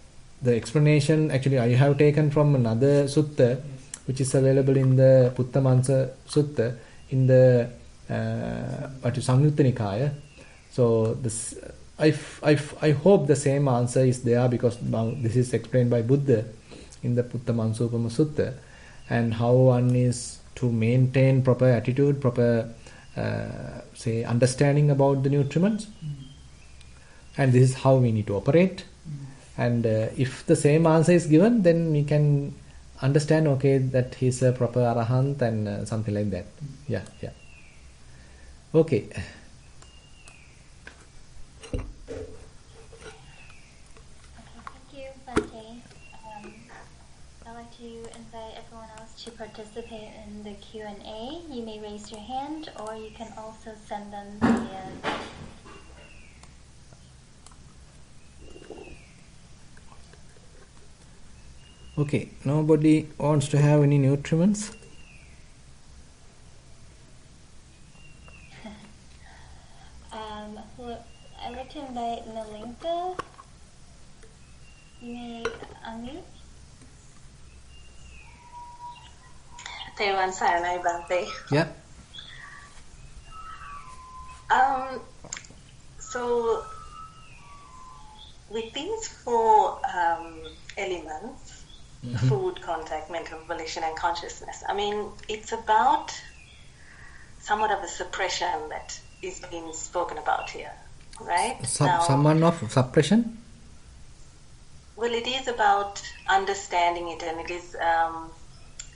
the explanation actually I have taken from another sutta, which is available in the Puttamansa Sutta in the Samyutta Nikaya. So this, I hope the same answer is there, because now this is explained by Buddha in the Puttamansupama Sutta, and how one is to maintain proper attitude, proper say understanding about the nutriments, and this is how we need to operate. And if the same answer is given, then we can understand, okay, that he's a proper arahant and something like that. Yeah. Okay. Thank you, Bhante. I'd like to invite everyone else to participate in the Q&A. You may raise your hand, or you can also send them via. Okay, nobody wants to have any nutriments? I'd like to invite Nalinka. You may unmute. Tevan Saranai Bhante. Yeah. So with these four elements, food, contact, mental volition, and consciousness, I mean, it's about somewhat of a suppression that is being spoken about here, right? Someone of suppression? Well, it is about understanding it, and it is,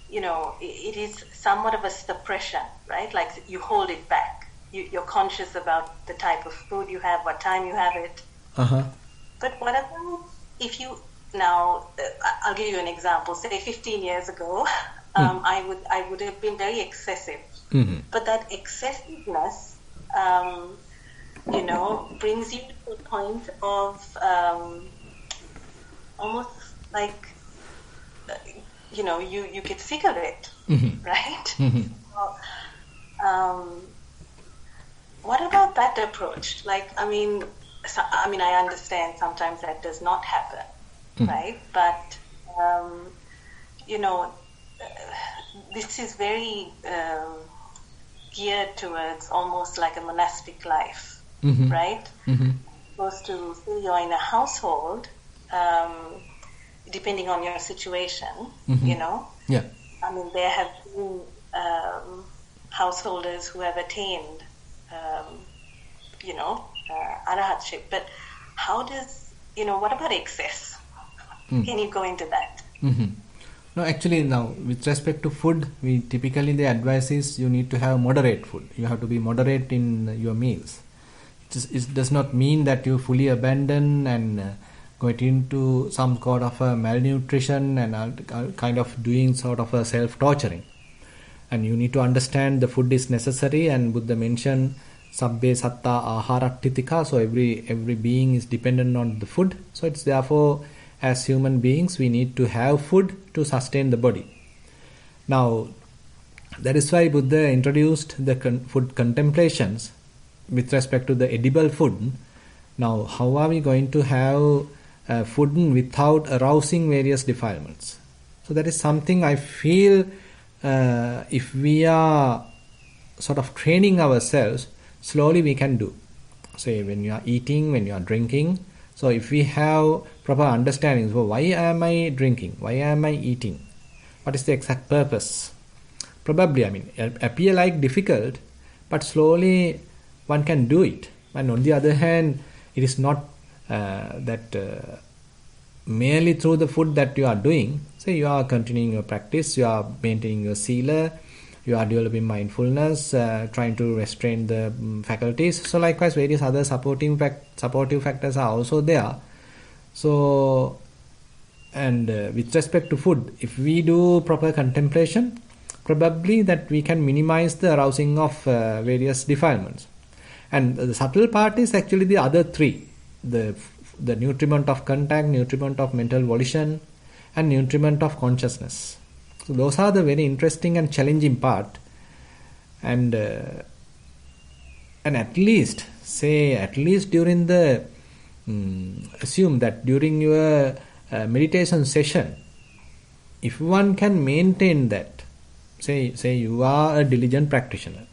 it is somewhat of a suppression, right? Like you hold it back. You're conscious about the type of food you have, what time you have it. But what about if you now? I'll give you an example. Say 15 years ago, I would have been very excessive. But that excessiveness, brings you to a point of almost like, you get sick of it, right? So, what about that approach? Like, I mean, I understand sometimes that does not happen, right? But, this is very geared towards almost like a monastic life, right? Supposed to say you're in a household, depending on your situation, Yeah. I mean, there have been householders who have attained, arahatship. But how does, what about excess? Can you go into that? No, actually, now with respect to food, we typically the advice is you need to have moderate food. You have to be moderate in your meals. It does not mean that you fully abandon and get into some sort of a malnutrition and kind of doing sort of a self-torturing. And you need to understand the food is necessary, and Buddha mentioned sabbe satta aharattitika, so every being is dependent on the food. So it's therefore, as human beings, we need to have food to sustain the body. Now, that is why Buddha introduced the food contemplations with respect to the edible food. Now, how are we going to have food without arousing various defilements? So that is something I feel if we are sort of training ourselves, slowly we can do. Say when you are eating, when you are drinking. So if we have proper understanding, so why am I drinking? Why am I eating? What is the exact purpose? Probably, appear like difficult, but slowly one can do it. And on the other hand, it is not that merely through the food that you are doing. Say you are continuing your practice, you are maintaining your sila, you are developing mindfulness, trying to restrain the faculties. So likewise, various other supportive factors are also there. So, and with respect to food, if we do proper contemplation, probably that we can minimize the arousing of various defilements. And the subtle part is actually the other three: the nutriment of contact, nutriment of mental volition, and nutriment of consciousness. So those are the very interesting and challenging part. And at least during the assume that during your meditation session, if one can maintain that, say you are a diligent practitioner,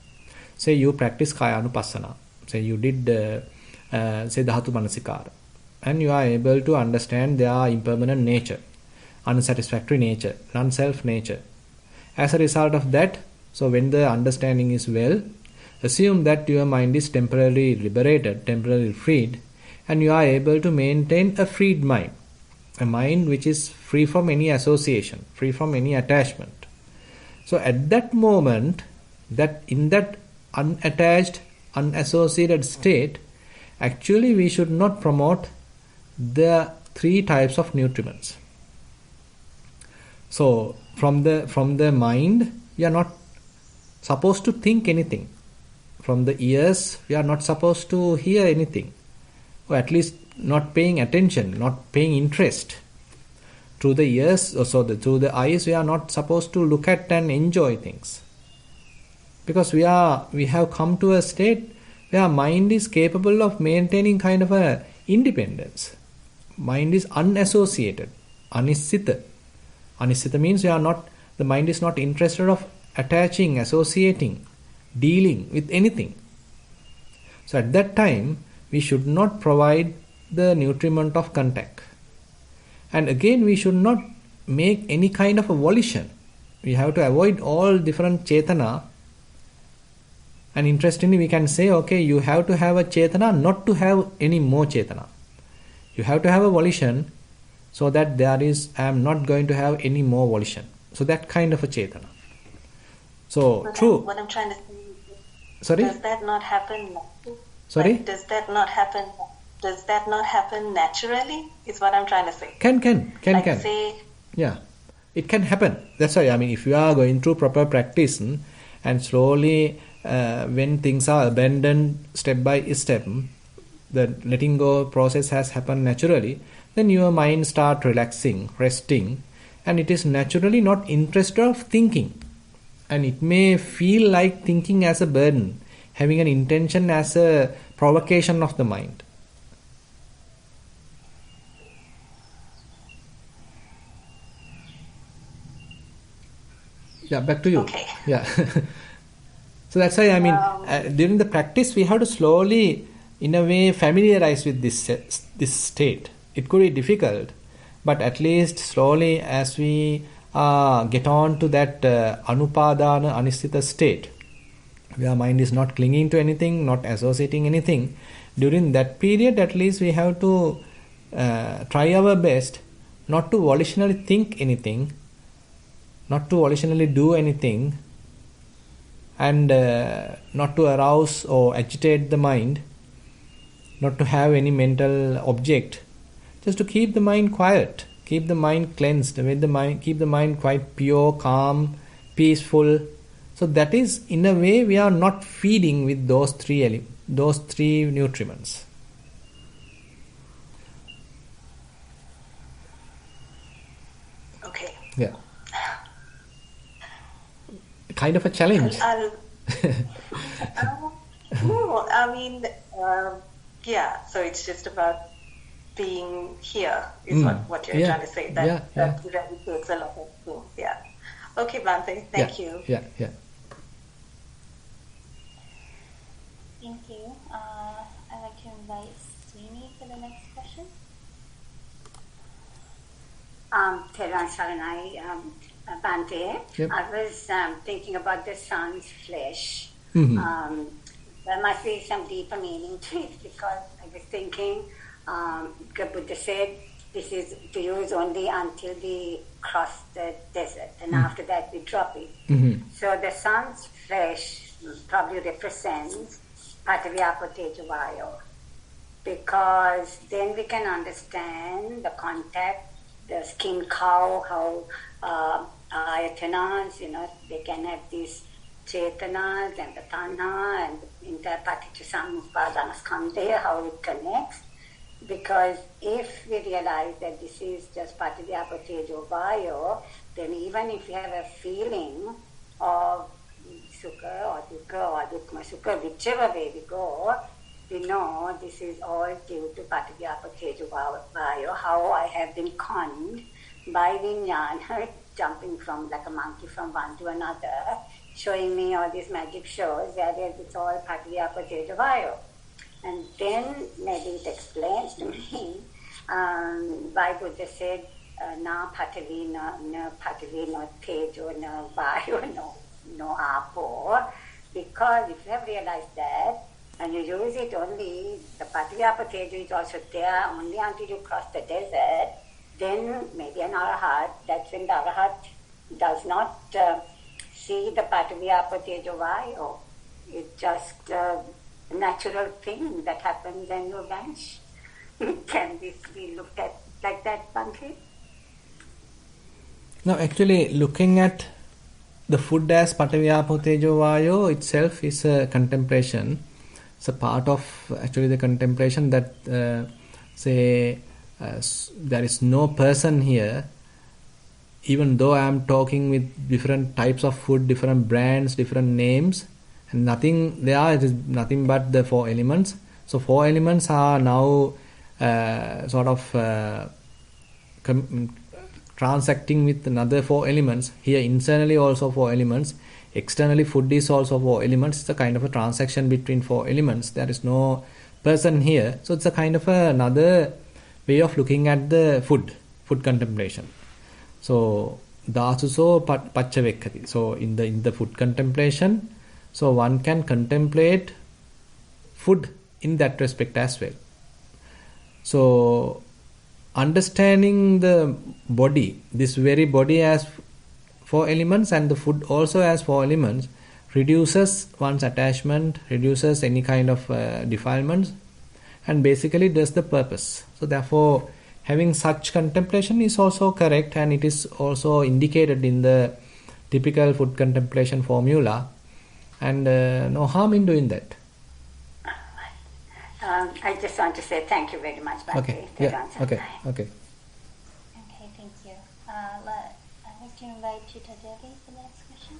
say you practice kaya anupassana, say you did say dhatu manasikara, and you are able to understand their impermanent nature. unsatisfactory nature, non-self nature. As a result of that, so when the understanding is well, assume that your mind is temporarily liberated, temporarily freed, and you are able to maintain a freed mind, a mind which is free from any association, free from any attachment. So at that moment, that in that unattached, unassociated state, actually we should not promote the three types of nutriments. So from the mind, we are not supposed to think anything. From the ears, we are not supposed to hear anything, or at least not paying attention, not paying interest. Through the ears, through the eyes, we are not supposed to look at and enjoy things, because we have come to a state where mind is capable of maintaining kind of a independence. Mind is unassociated, anissita. Anissita means the mind is not interested of attaching, associating, dealing with anything. So at that time, we should not provide the nutriment of contact. And again, we should not make any kind of a volition. We have to avoid all different chetana. And interestingly, we can say, okay, you have to have a chetana not to have any more chetana. You have to have a volition so that I am not going to have any more volition. So that kind of a chetana. So but true. What I'm trying to say is, sorry? Does that not happen? Sorry? Like, does that not happen? Does that not happen naturally? Is what I'm trying to say. Can. Say, yeah, it can happen. That's why, if you are going through proper practice and slowly when things are abandoned step by step, the letting go process has happened naturally, then your mind start relaxing, resting, and it is naturally not interested of thinking. And it may feel like thinking as a burden, having an intention as a provocation of the mind. Yeah, back to you. Okay. Yeah. So that's why, during the practice, we have to slowly, in a way, familiarize with this state. It could be difficult, but at least slowly, as we get on to that anupadana anisthita state, where mind is not clinging to anything, not associating anything, during that period, at least we have to try our best not to volitionally think anything, not to volitionally do anything, and not to arouse or agitate the mind, not to have any mental object, just to keep the mind quiet, keep the mind cleansed, keep the mind quite pure, calm, peaceful. So that is, in a way, we are not feeding with those three nutriments. okay. Yeah. Kind of a challenge. No, yeah. So it's just about being here, is what you're trying to say. That really takes a lot of things. Yeah. Okay, Bhante. Thank you. Yeah. Thank you. I'd like to invite Sweeney for the next question. Thero and Saranai, Bhante, Yep. I was thinking about the sun's flesh. Mm-hmm. There must be some deeper meaning to it, because I was thinking, the Buddha said this is to use only until we cross the desert, and after that we drop it. Mm-hmm. So the sun's flesh probably represents Patavyapatejavayo, because then we can understand the contact, the skin cow, how ayatanas, they can have these chetanas and the tanha and the entire paticca how it connects. Because if we realize that this is just Patavyapatejavayo, then even if we have a feeling of sukha or dukkha or dukkha sukha, whichever way we go, we know this is all due to Patavyapatejavayo, how I have been conned by vijnana, jumping from like a monkey from one to another, showing me all these magic shows, where it's all Patavyapatejavayo. And then maybe it explains to me why Buddha said na Patavi, no Patavi, no Tejo, no Vayu, no Apo. Because if you have realized that, and you use it only, the Patavi, Apo, Tejo is also there only until you cross the desert, then maybe an Arahat, that's when the Arahat does not see the Patavi, Apo, Tejo, Vayu. It's just a natural thing that happens and you vanish. Can this be looked at like that, Bhante? Now, actually, looking at the food as Patavi, Apo, Tejo, Vayu itself is a contemplation. It's a part of actually the contemplation that there is no person here. Even though I am talking with different types of food, different brands, different names, and nothing there, it is nothing but the four elements. So four elements are now transacting with another four elements. Here internally also four elements. Externally food is also four elements. It's a kind of a transaction between four elements. There is no person here. So it's a kind of another way of looking at the food contemplation. So Dasuso Pachavekkati. So in the food contemplation, so one can contemplate food in that respect as well. So understanding the body, this very body as four elements and the food also as four elements, reduces one's attachment, reduces any kind of defilements, and basically does the purpose. So therefore, having such contemplation is also correct, and it is also indicated in the typical food contemplation formula, and no harm in doing that. I just want to say thank you very much, Bhante. Okay. Yeah. Okay. Okay, thank you. I'd like to invite Chitadevi for the next question.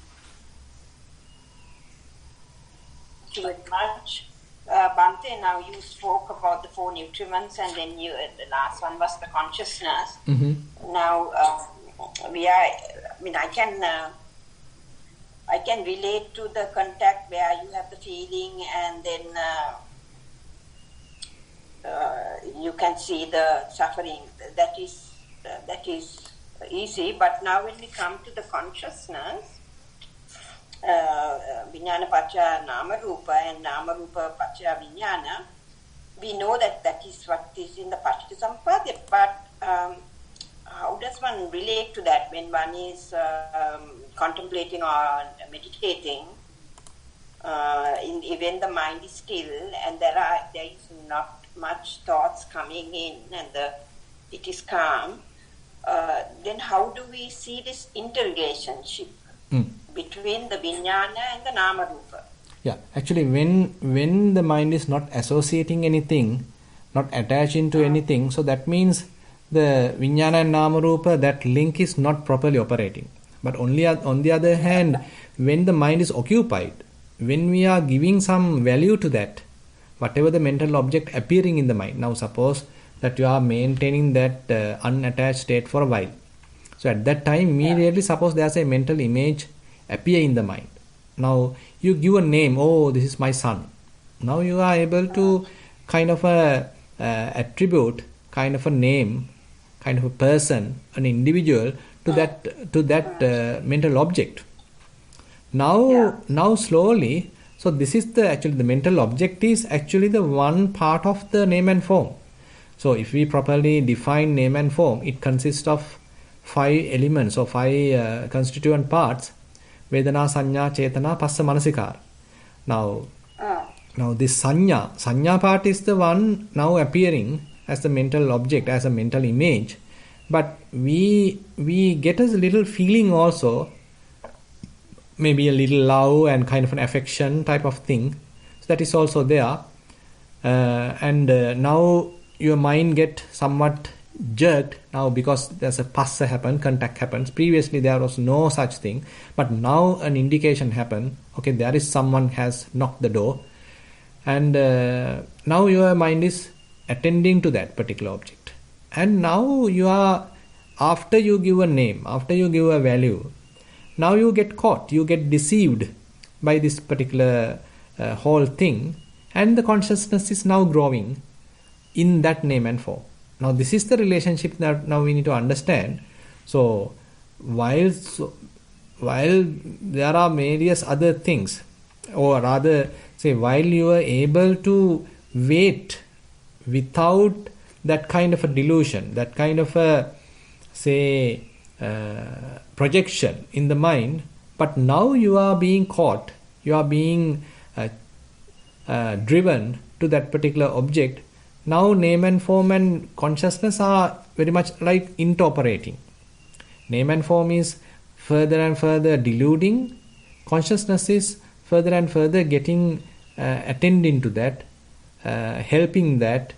Thank you very much. Bhante, now you spoke about the four nutriments, and then the last one was the consciousness. Mm-hmm. Now, I can relate to the contact where you have the feeling, and then you can see the suffering. That is easy. But now when we come to the consciousness, Vijnana Pacha Nama Rupa and Nama Rupa Pacha Vijnana, we know that is what is in the Paticcasamuppada, but how does one relate to that when one is contemplating or meditating, when the mind is still and there is not much thoughts coming in and it is calm, then how do we see this interrelationship between the Vijnana and the Nama Rupa? Yeah, actually when the mind is not associating anything, not attaching to anything, so that means the Vijnana and Nama Rupa, that link is not properly operating. But only on the other hand, when the mind is occupied, when we are giving some value to that, whatever the mental object appearing in the mind. Now suppose that you are maintaining that unattached state for a while. So at that time, immediately suppose there's a mental image appear in the mind. Now you give a name, oh, this is my son. Now you are able to kind of attribute kind of a name, kind of a person, an individual to that mental object. Now slowly, so this is the mental object is actually the one part of the name and form. So if we properly define name and form, it consists of 5 elements or 5 constituent parts: Vedana, Sanya, Chetana, Passa, Manasikara. Now this Sanya part is the one now appearing as the mental object, as a mental image. But we get a little feeling also, maybe a little love and kind of an affection type of thing. So that is also there. And now your mind get somewhat jerked now because there's a passa happen, contact happens. Previously there was no such thing, but now an indication happened. Okay, there is someone has knocked the door, and now your mind is attending to that particular object. And now you are, after you give a name, after you give a value, now you get caught, you get deceived by this particular whole thing, and the consciousness is now growing in that name and form. Now this is the relationship that now we need to understand. So while there are various other things, or rather say while you are able to wait without that kind of a delusion, that kind of a say projection in the mind, but now you are being caught, you are being driven to that particular object. Now name and form and consciousness are very much like interoperating. Name and form is further and further deluding, consciousness is further and further getting attending to that, helping that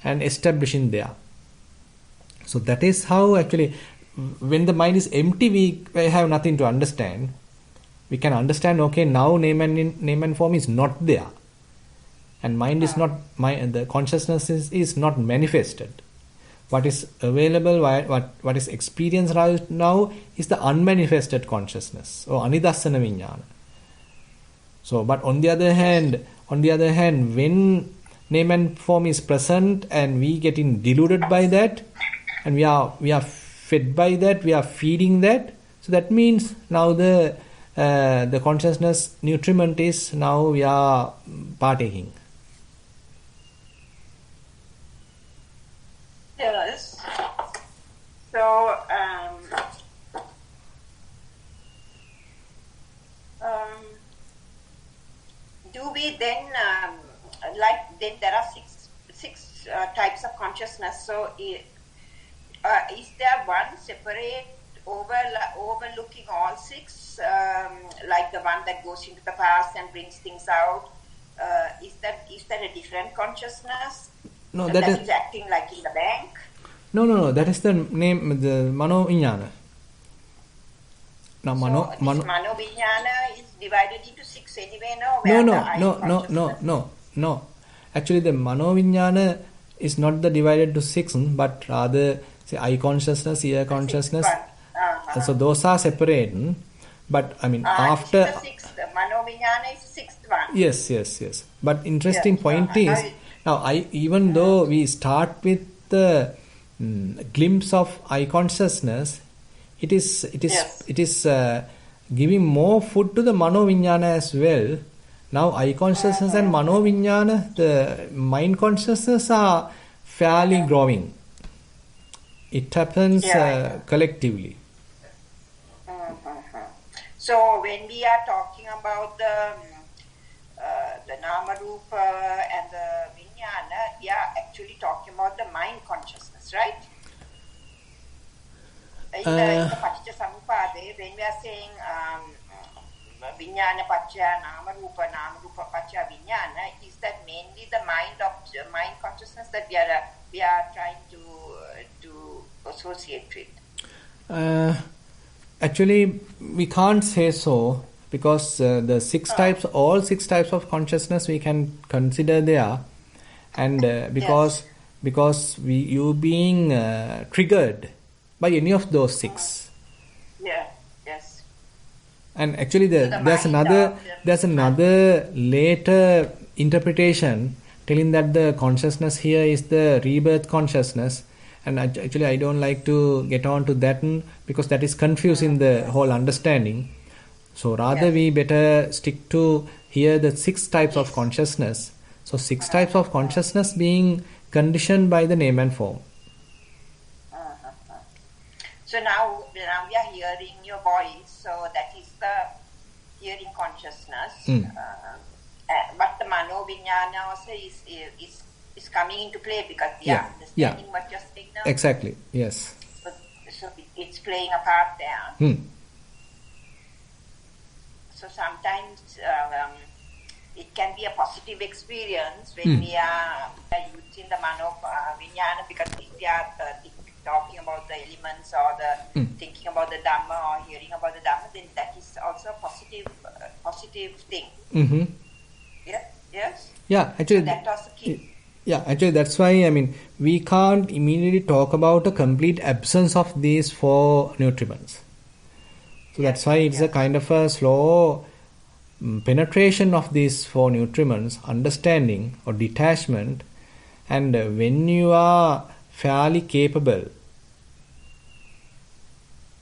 and establishing there. So that is how actually when the mind is empty, we have nothing to understand. We can understand, okay, now name and form is not there, and mind is not, the consciousness is not manifested. What is available, what is experienced right now is the unmanifested consciousness or anidassana vijnana. So, but on the other hand, when name and form is present and we getting deluded by that, and we are fed by that, we are feeding that. So that means now the consciousness nutriment is now we are partaking. Yes. So, do we then then there are six types of consciousness. So, is there one separate overlooking all six, like the one that goes into the past and brings things out? Is that a different consciousness? No, that is acting like in the bank? No. That is the name, the mano vijnana. Now, mano vijnana is divided into six anyway. No. Actually, the mano vijnana is not the divided to six, but rather say eye consciousness, ear consciousness. So those are separate. But I mean, after the sixth, mano vijnana is the sixth one. Yes. But interesting point is now even though we start with the glimpse of eye consciousness, it is giving more food to the mano vijnana as well. Now eye consciousness and mano vijnana, the mind consciousness are fairly growing. It happens collectively. So when we are talking about the nama rupa and the vijnana, we are actually talking about the mind consciousness, right? In the Paticcasamuppada, when we are saying vijnana paccaya nama rupa paccaya vijnana, is that mainly the mind consciousness that we are trying to associate with? Actually, we can't say so, because the all six types of consciousness we can consider there, and because you being triggered by any of those six. Yes. And actually, there's another later interpretation telling that the consciousness here is the rebirth consciousness. And actually, I don't like to get on to that because that is confusing the whole understanding. So rather, we better stick to here the six types of consciousness. So six types of consciousness being conditioned by the name and form. So now we are hearing your voice. So that is the hearing consciousness. But the mano vijnana also is coming into play because we are understanding what you're saying now. Exactly, yes. So it's playing a part there. So sometimes it can be a positive experience when we are using the mano vijnana, because if we are talking about the elements or the thinking about the Dhamma or hearing about the Dhamma, then that is also a positive thing. Yes? Yeah, actually. So that was the key. Yeah, actually that's why, I mean, we can't immediately talk about a complete absence of these four nutriments. So that's why it's a kind of a slow penetration of these four nutriments, understanding or detachment. And when you are fairly capable.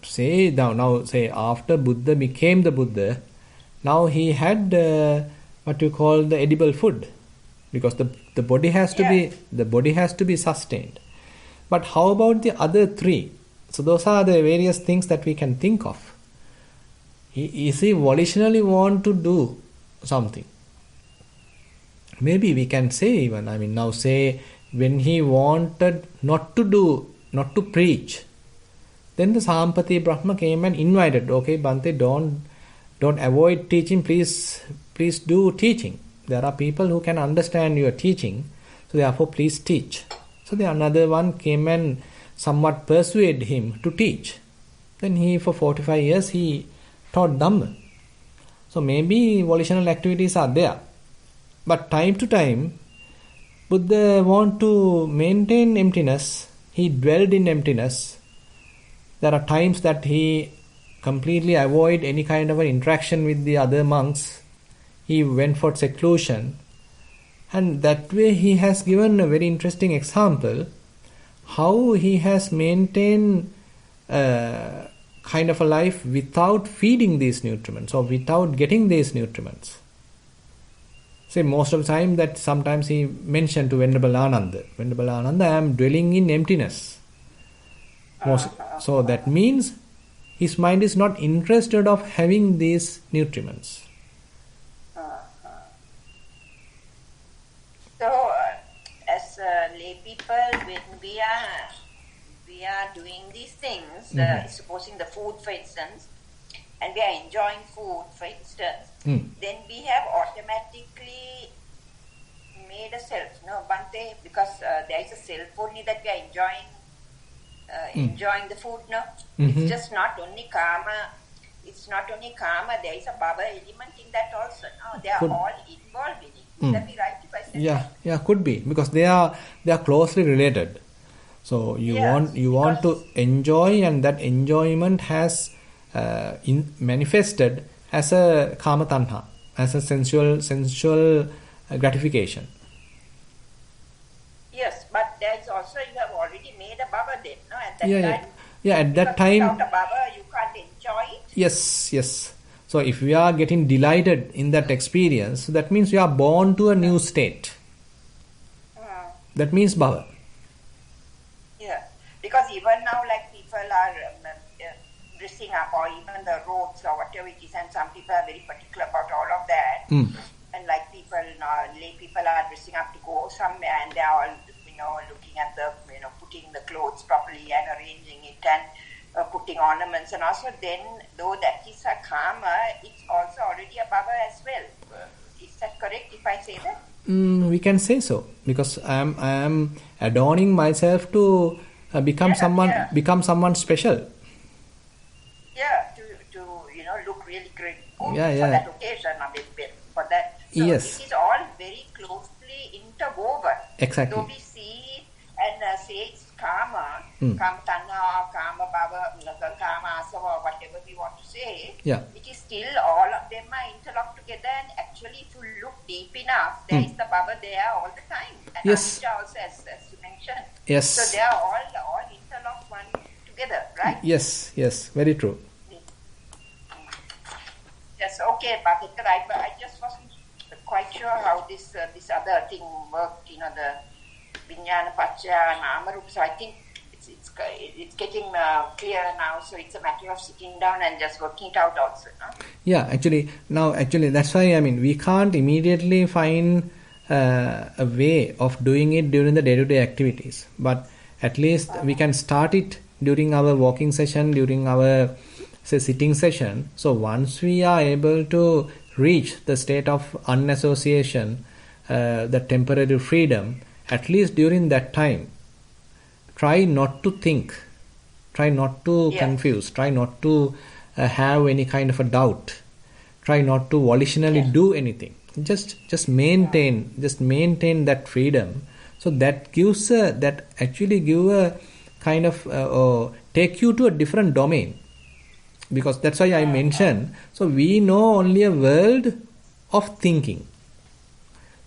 Say now say after Buddha became the Buddha, now he had what you call the edible food, because the body has to be sustained. But how about the other three? So those are the various things that we can think of. Is he volitionally want to do something? Maybe we can say even, now say when he wanted not to preach, then the Sampati Brahma came and invited, okay, Bhante, don't avoid teaching, please do teaching. There are people who can understand your teaching, so therefore please teach. So the another one came and somewhat persuaded him to teach. Then he, for 45 years, he taught Dhamma. So maybe volitional activities are there. But time to time, Buddha want to maintain emptiness. He dwelled in emptiness. There are times that he completely avoid any kind of an interaction with the other monks. He went for seclusion. And that way he has given a very interesting example how he has maintained kind of a life without feeding these nutriments or without getting these nutriments. Say most of the time that sometimes he mentioned to Venerable Ananda, I am dwelling in emptiness. So that means his mind is not interested of having these nutriments. So, as lay people, when we are doing these things, supposing the food, for instance, and we are enjoying food, for instance, then we have automatically made a self, no, Bhante, because there is a self only that we are enjoying the food, no? It's just not only karma. It's not only karma. There is a bhava element in that also. No, they are all involved in it. Would that be right if I say that? Yeah, could be, because they are closely related. So you want to enjoy, and that enjoyment has manifested as a kama tanha, as a sensual gratification. Yes, but there is also, you have already made a bhava then, no? At that time. Yeah, at that time. Without a bhava, you can't enjoy it. Yes. So if we are getting delighted in that experience, that means we are born to a new state. That means bhava. Yeah, because even now, like people are dressing up, or even the roads or whatever it is, and some people are very particular about all of that. And like people, lay people are dressing up to go somewhere, and they are all, looking at the, putting the clothes properly and arranging it and putting ornaments, and also then, though that is a karma, it's also already a bhava as well. Is that correct if I say that? We can say so, because I am adorning myself to become someone special. Yeah, to look really great for that occasion, a little bit for that. So yes. It is all very closely interwoven. Exactly. So we see and say it's karma, karma tanha, karma bhava, karma asava, whatever we want to say. Yeah. It is still all of them are interlocked together, and actually if you look deep enough, there is the bhava there all the time. And yes. Anicca also, as you mentioned. Yes. So they are all interlocked one together, right? Yes, very true. Yes, okay, but I just wasn't quite sure how this other thing worked, the Vijnana Paccaya Namarupa. So I think it's getting clearer now. So it's a matter of sitting down and just working it out also. No? Yeah, actually that's why we can't immediately find a way of doing it during the day-to-day activities. But at least we can start it during our walking session, during our sitting session. So once we are able to reach the state of unassociation, the temporary freedom, at least during that time, try not to think, try not to confuse, try not to have any kind of a doubt, try not to volitionally do anything. Just maintain that freedom. So that gives actually give a kind of take you to a different domain. Because that's why I mentioned, so we know only a world of thinking.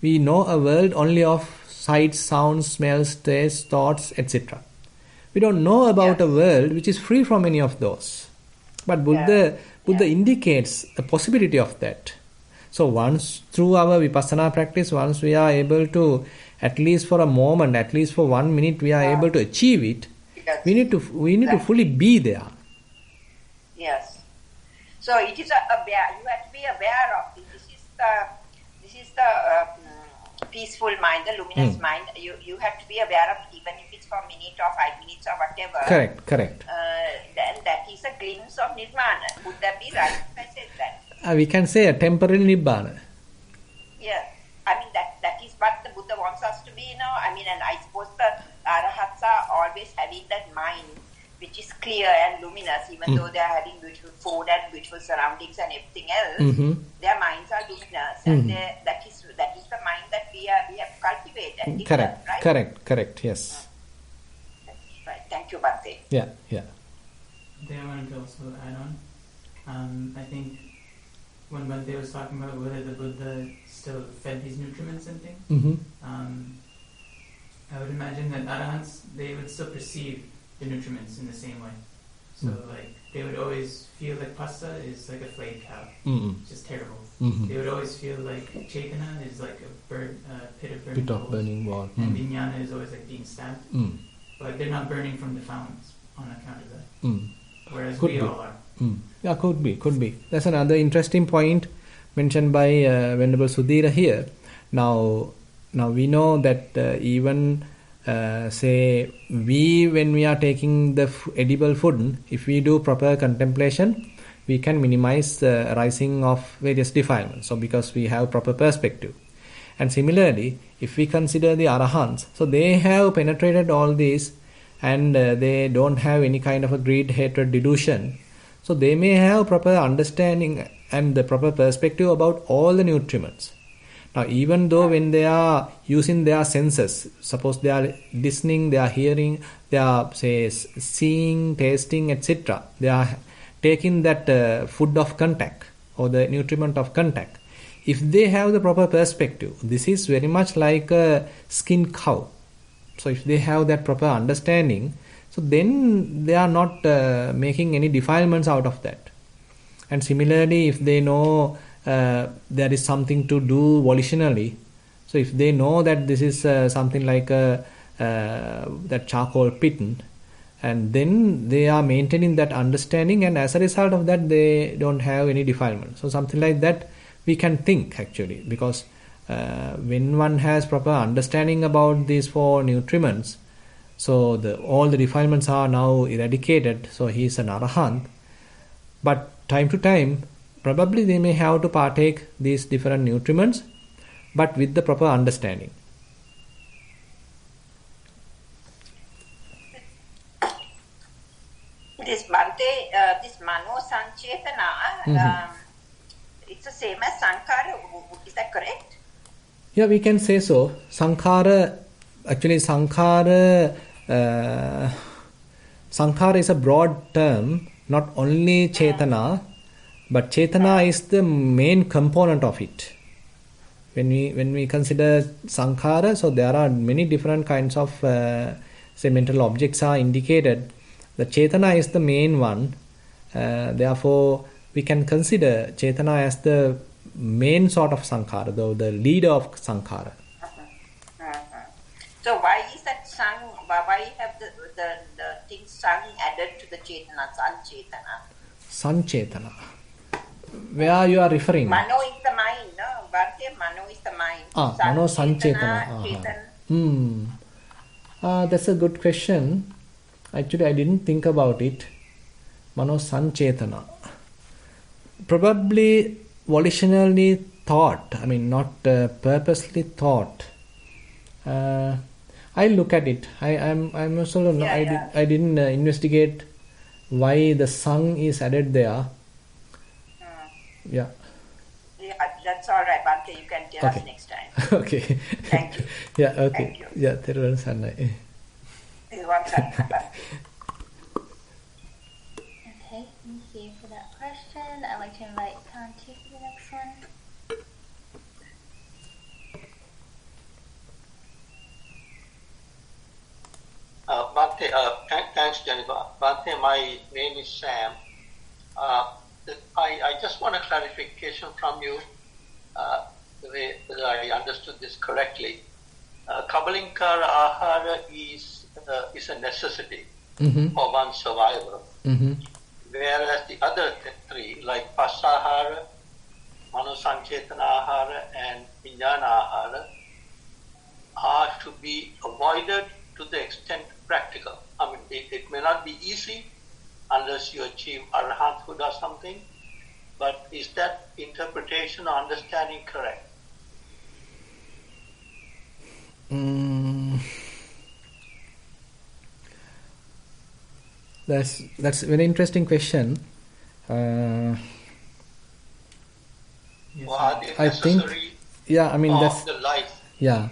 We know a world only of sights, sounds, smells, tastes, thoughts, etc. We don't know about a world which is free from any of those. But Buddha indicates the possibility of that. So once through our vipassana practice, once we are able to, at least for a moment, at least for 1 minute, we are able to achieve it. Yes. We need to fully be there. Yes. So it is a aware. You have to be aware of it. This is the peaceful mind, the luminous mind. You have to be aware of, even if it's for a minute or 5 minutes or whatever. Correct. Then that is a glimpse of nirvana. Would that be right if I said that? We can say a temporary nibbana. Yeah. I mean, that is what the Buddha wants us to be, I mean, and I suppose the arahats are always having that mind which is clear and luminous, even though they are having beautiful food and beautiful surroundings and everything else. Their minds are luminous, and that is the mind that we have cultivated and developed, right? Correct, yes. That's right. Thank you, Bhante. Yeah. I wanted to also add on. I think when Bhante was talking about whether the Buddha still fed these nutriments and things, I would imagine that arahants, they would still perceive the nutriments in the same way. So like they would always feel like pasta is like a flayed cow, which is terrible. They would always feel like chetana is like a pit of burning coals, and vijnana is always like being stabbed. But like they're not burning from the fountains on account of that. Whereas we all are. Yeah, could be. That's another interesting point mentioned by Venerable Sudhira here. Now we know that even say when we are taking the edible food, if we do proper contemplation, we can minimize the rising of various defilements. So because we have proper perspective. And similarly, if we consider the arahants, so they have penetrated all these, and they don't have any kind of a greed, hatred, delusion. So they may have proper understanding and the proper perspective about all the nutriments. Now, even though when they are using their senses, suppose they are listening, they are hearing, they are seeing, tasting, etc., they are taking that food of contact or the nutriment of contact. If they have the proper perspective, this is very much like a skinned cow. So if they have that proper understanding, so then they are not making any defilements out of that. And similarly, if they know there is something to do volitionally, so if they know that this is something like that charcoal pit, and then they are maintaining that understanding, and as a result of that, they don't have any defilement. So something like that we can think actually, because when one has proper understanding about these four nutriments, so all the defilements are now eradicated. So he is an arahant. But time to time, probably they may have to partake these different nutriments, but with the proper understanding. This Bhante, this Mano Sanchetana, it's the same as Sankhara. Is that correct? Yeah, we can say so. Sankhara is a broad term, not only Chetana, but Chetana is the main component of it. When we consider Sankhara, so there are many different kinds of mental objects are indicated. The Chetana is the main one. Therefore, we can consider Chetana as the main sort of Sankhara, though the leader of Sankhara. So why is that Sang? Why have the thing Sang added to the Chetana, Sanchetana? Where you are referring? Mano is the mind, no? Bhante, Mano is the mind. Mano Sanchetana. That's a good question. Actually, I didn't think about it. Mano Sanchetana. Probably volitionally thought. I mean, not purposely thought. I'll look at it. I'm also no. I didn't investigate why the Sang is added there. Yeah, that's all right, Bhante. You can tell us next time. Okay. Thank you. Yeah, okay. Thank you. Yeah, Thero Sanai. Okay, thank you for that question. I'd like to invite Kanti for the next one. Bhante, thanks Jennifer. Bhante, my name is Sam. I just want a clarification from you, the way that I understood this correctly. Kabalinkara Ahara is a necessity for one's survival, whereas the other three, like Pasahara, Manosanchetana Ahara, and Vijnana Ahara, are to be avoided to the extent practical. I mean, it may not be easy unless you achieve arahanthood or something, but is that interpretation or understanding correct? That's a very interesting question. Yes. I think, yeah, I mean that's the life. Yeah,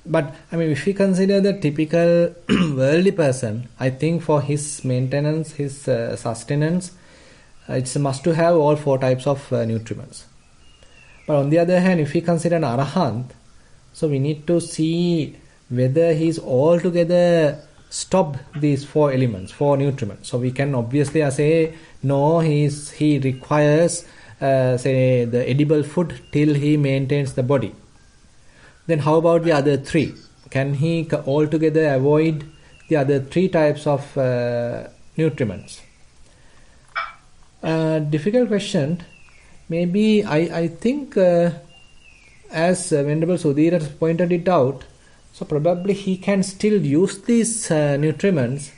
but I mean, if we consider the typical worldly person, I think for his maintenance, his sustenance, it's a must to have all 4 types of nutriments. But on the other hand, if we consider an arahant, so we need to see whether he's altogether stopped these 4 elements, 4 nutriments. So we can obviously say no, he requires say the edible food till he maintains the body. Then how about the other 3? Can he altogether avoid the other 3 types of nutriments? Difficult question. Maybe I think as Venerable Sudhira pointed it out, so probably he can still use these nutriments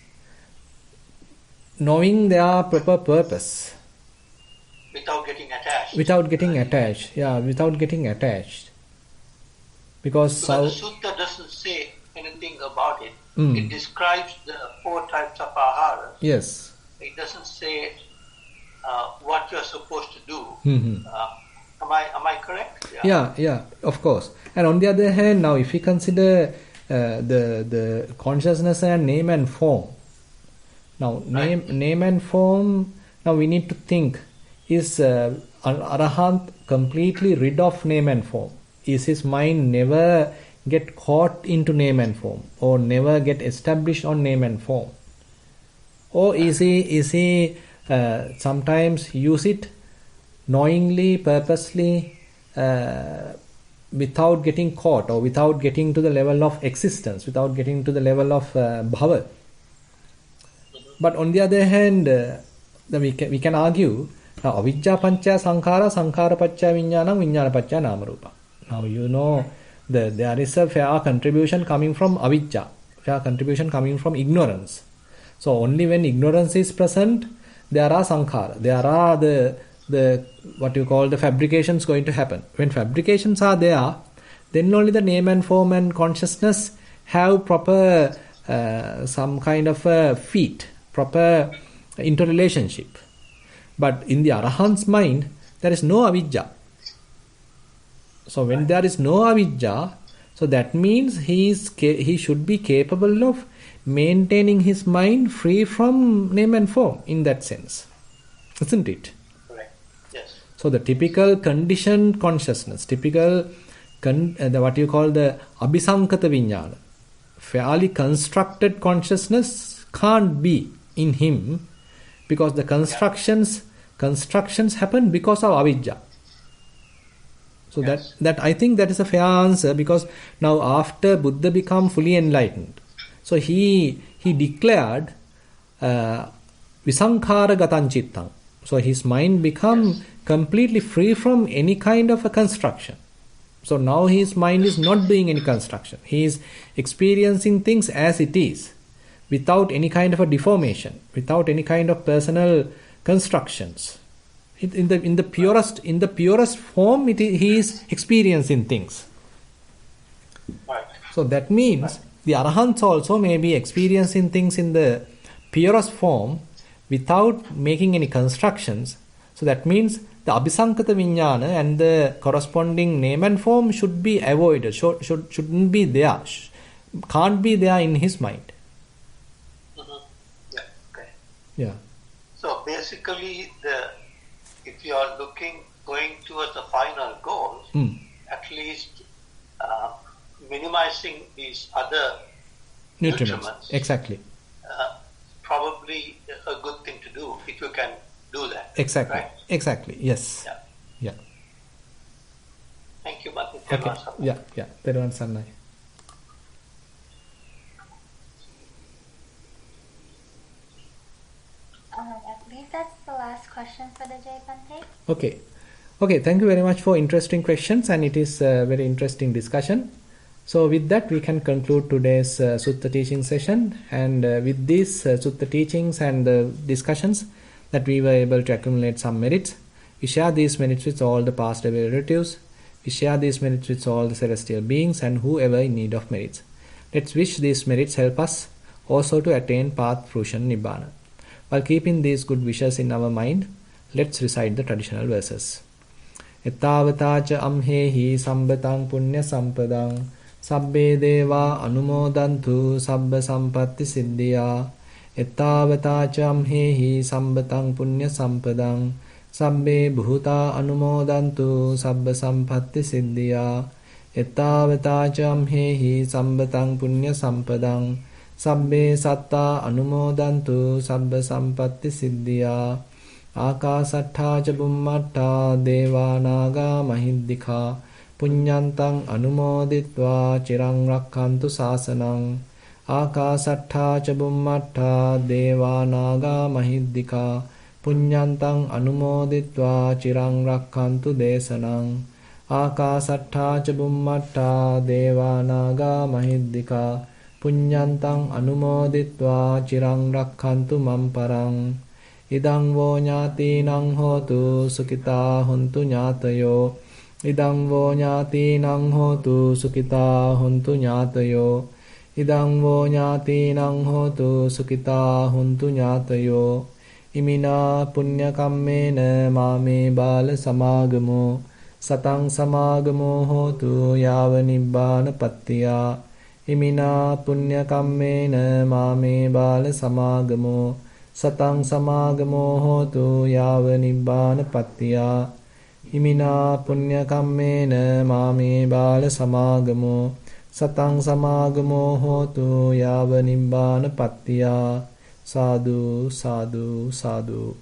knowing their proper purpose. Without getting attached. Without getting attached. Yeah, without getting attached. Because the Sutta doesn't say anything about it. It describes the 4 types of ahara. Yes. It doesn't say what you're supposed to do. Am I correct? Yeah, of course. And on the other hand, now if we consider the consciousness and name and form. Now name and form, now we need to think, is an arahant completely rid of name and form? Is his mind never get caught into name and form, or never get established on name and form? Or is he sometimes use it knowingly, purposely, without getting caught, or without getting to the level of existence, without getting to the level of bhava? But on the other hand, we can argue, now avijja pancha sankhara, sankhara pacha vijnana, vijnana pacha namarupa. Now you know there is a fair contribution coming from avijja, fair contribution coming from ignorance. So only when ignorance is present, there are sankhara, there are the what you call the fabrications going to happen. When fabrications are there, then only the name and form and consciousness have proper some kind of a feat, proper interrelationship. But in the arahant's mind, there is no avijja. So when there is no avijja, so that means he should be capable of maintaining his mind free from name and form in that sense. Isn't it? Correct. Yes. So the typical conditioned consciousness, typical what you call the abhisankata vijnana, fairly constructed consciousness can't be in him, because the constructions happen because of avijja. So yes. that I think that is a fair answer, because now after Buddha became fully enlightened, so he declared visankhara gatan chittang. So his mind become completely free from any kind of a construction. So now his mind is not doing any construction. He is experiencing things as it is, without any kind of a deformation, without any kind of personal constructions. In the purest form, he is experiencing things. Right. So that means the arahants also may be experiencing things in the purest form without making any constructions. So that means the abhisankata vijnana and the corresponding name and form should be avoided, shouldn't be there, can't be there in his mind. Yeah. Okay. Yeah. So basically, if you are going towards the final goals, at least minimizing these other nutriments. Exactly. Probably a good thing to do if you can do that. Exactly. Right? Exactly. Yes. Yeah. Thank you, Bhante. Okay. Yeah. Thero Sanai. I believe that's the last question for the day, Bhante. Okay. Thank you very much for interesting questions, and it is a very interesting discussion. So with that, we can conclude today's Sutta teaching session. And with these Sutta teachings and discussions, that we were able to accumulate some merits. We share these merits with all the past relatives. We share these merits with all the celestial beings and whoever in need of merits. Let's wish these merits help us also to attain path fruition Nibbana. While keeping these good wishes in our mind, let's recite the traditional verses. Ettavatacha amhehi sambatang punya sampadang sabbe deva anumodantu sabba sampatti siddhya. Ettavatacha amhehi sambatang punya sampadang sabbe bhuta anumodantu sabba sampatti siddhya. Ettavatacha amhehi sambatang punya sampadang sabbe satta anumodantu sabba sampatti siddhya. Akasattha ca bummatta devanaga mahiddika punyantang anumoditva chirang rakkantu sasanang. Akasattha ca bummatta devanaga mahiddika punyantang anumoditva chirang rakkantu desanang. Akasattha ca bummatta devanaga mahiddika punyantang anumoditva chirang rakkantu mamparang. Idang vo ñātīnaṁ hotu sukitā hontu ñātayo. Idang vo ñātīnaṁ hotu sukitā hontu ñātayo. Idang vo ñātīnaṁ hotu sukitā hontu ñātayo. Imina punya kammena māme bāla samāgamo. Satang samāgamo hotu yāva nibbāna pattiyā. Imina punya kammena māme bāla samāgamo. Satang samāgamo hotu yāva nibbāna pattiyā. Imina punya kammena māme bāla samāgamo. Satang samāgamo hotu yāva nibbāna pattiyā. Sadhu, sadhu, sadhu.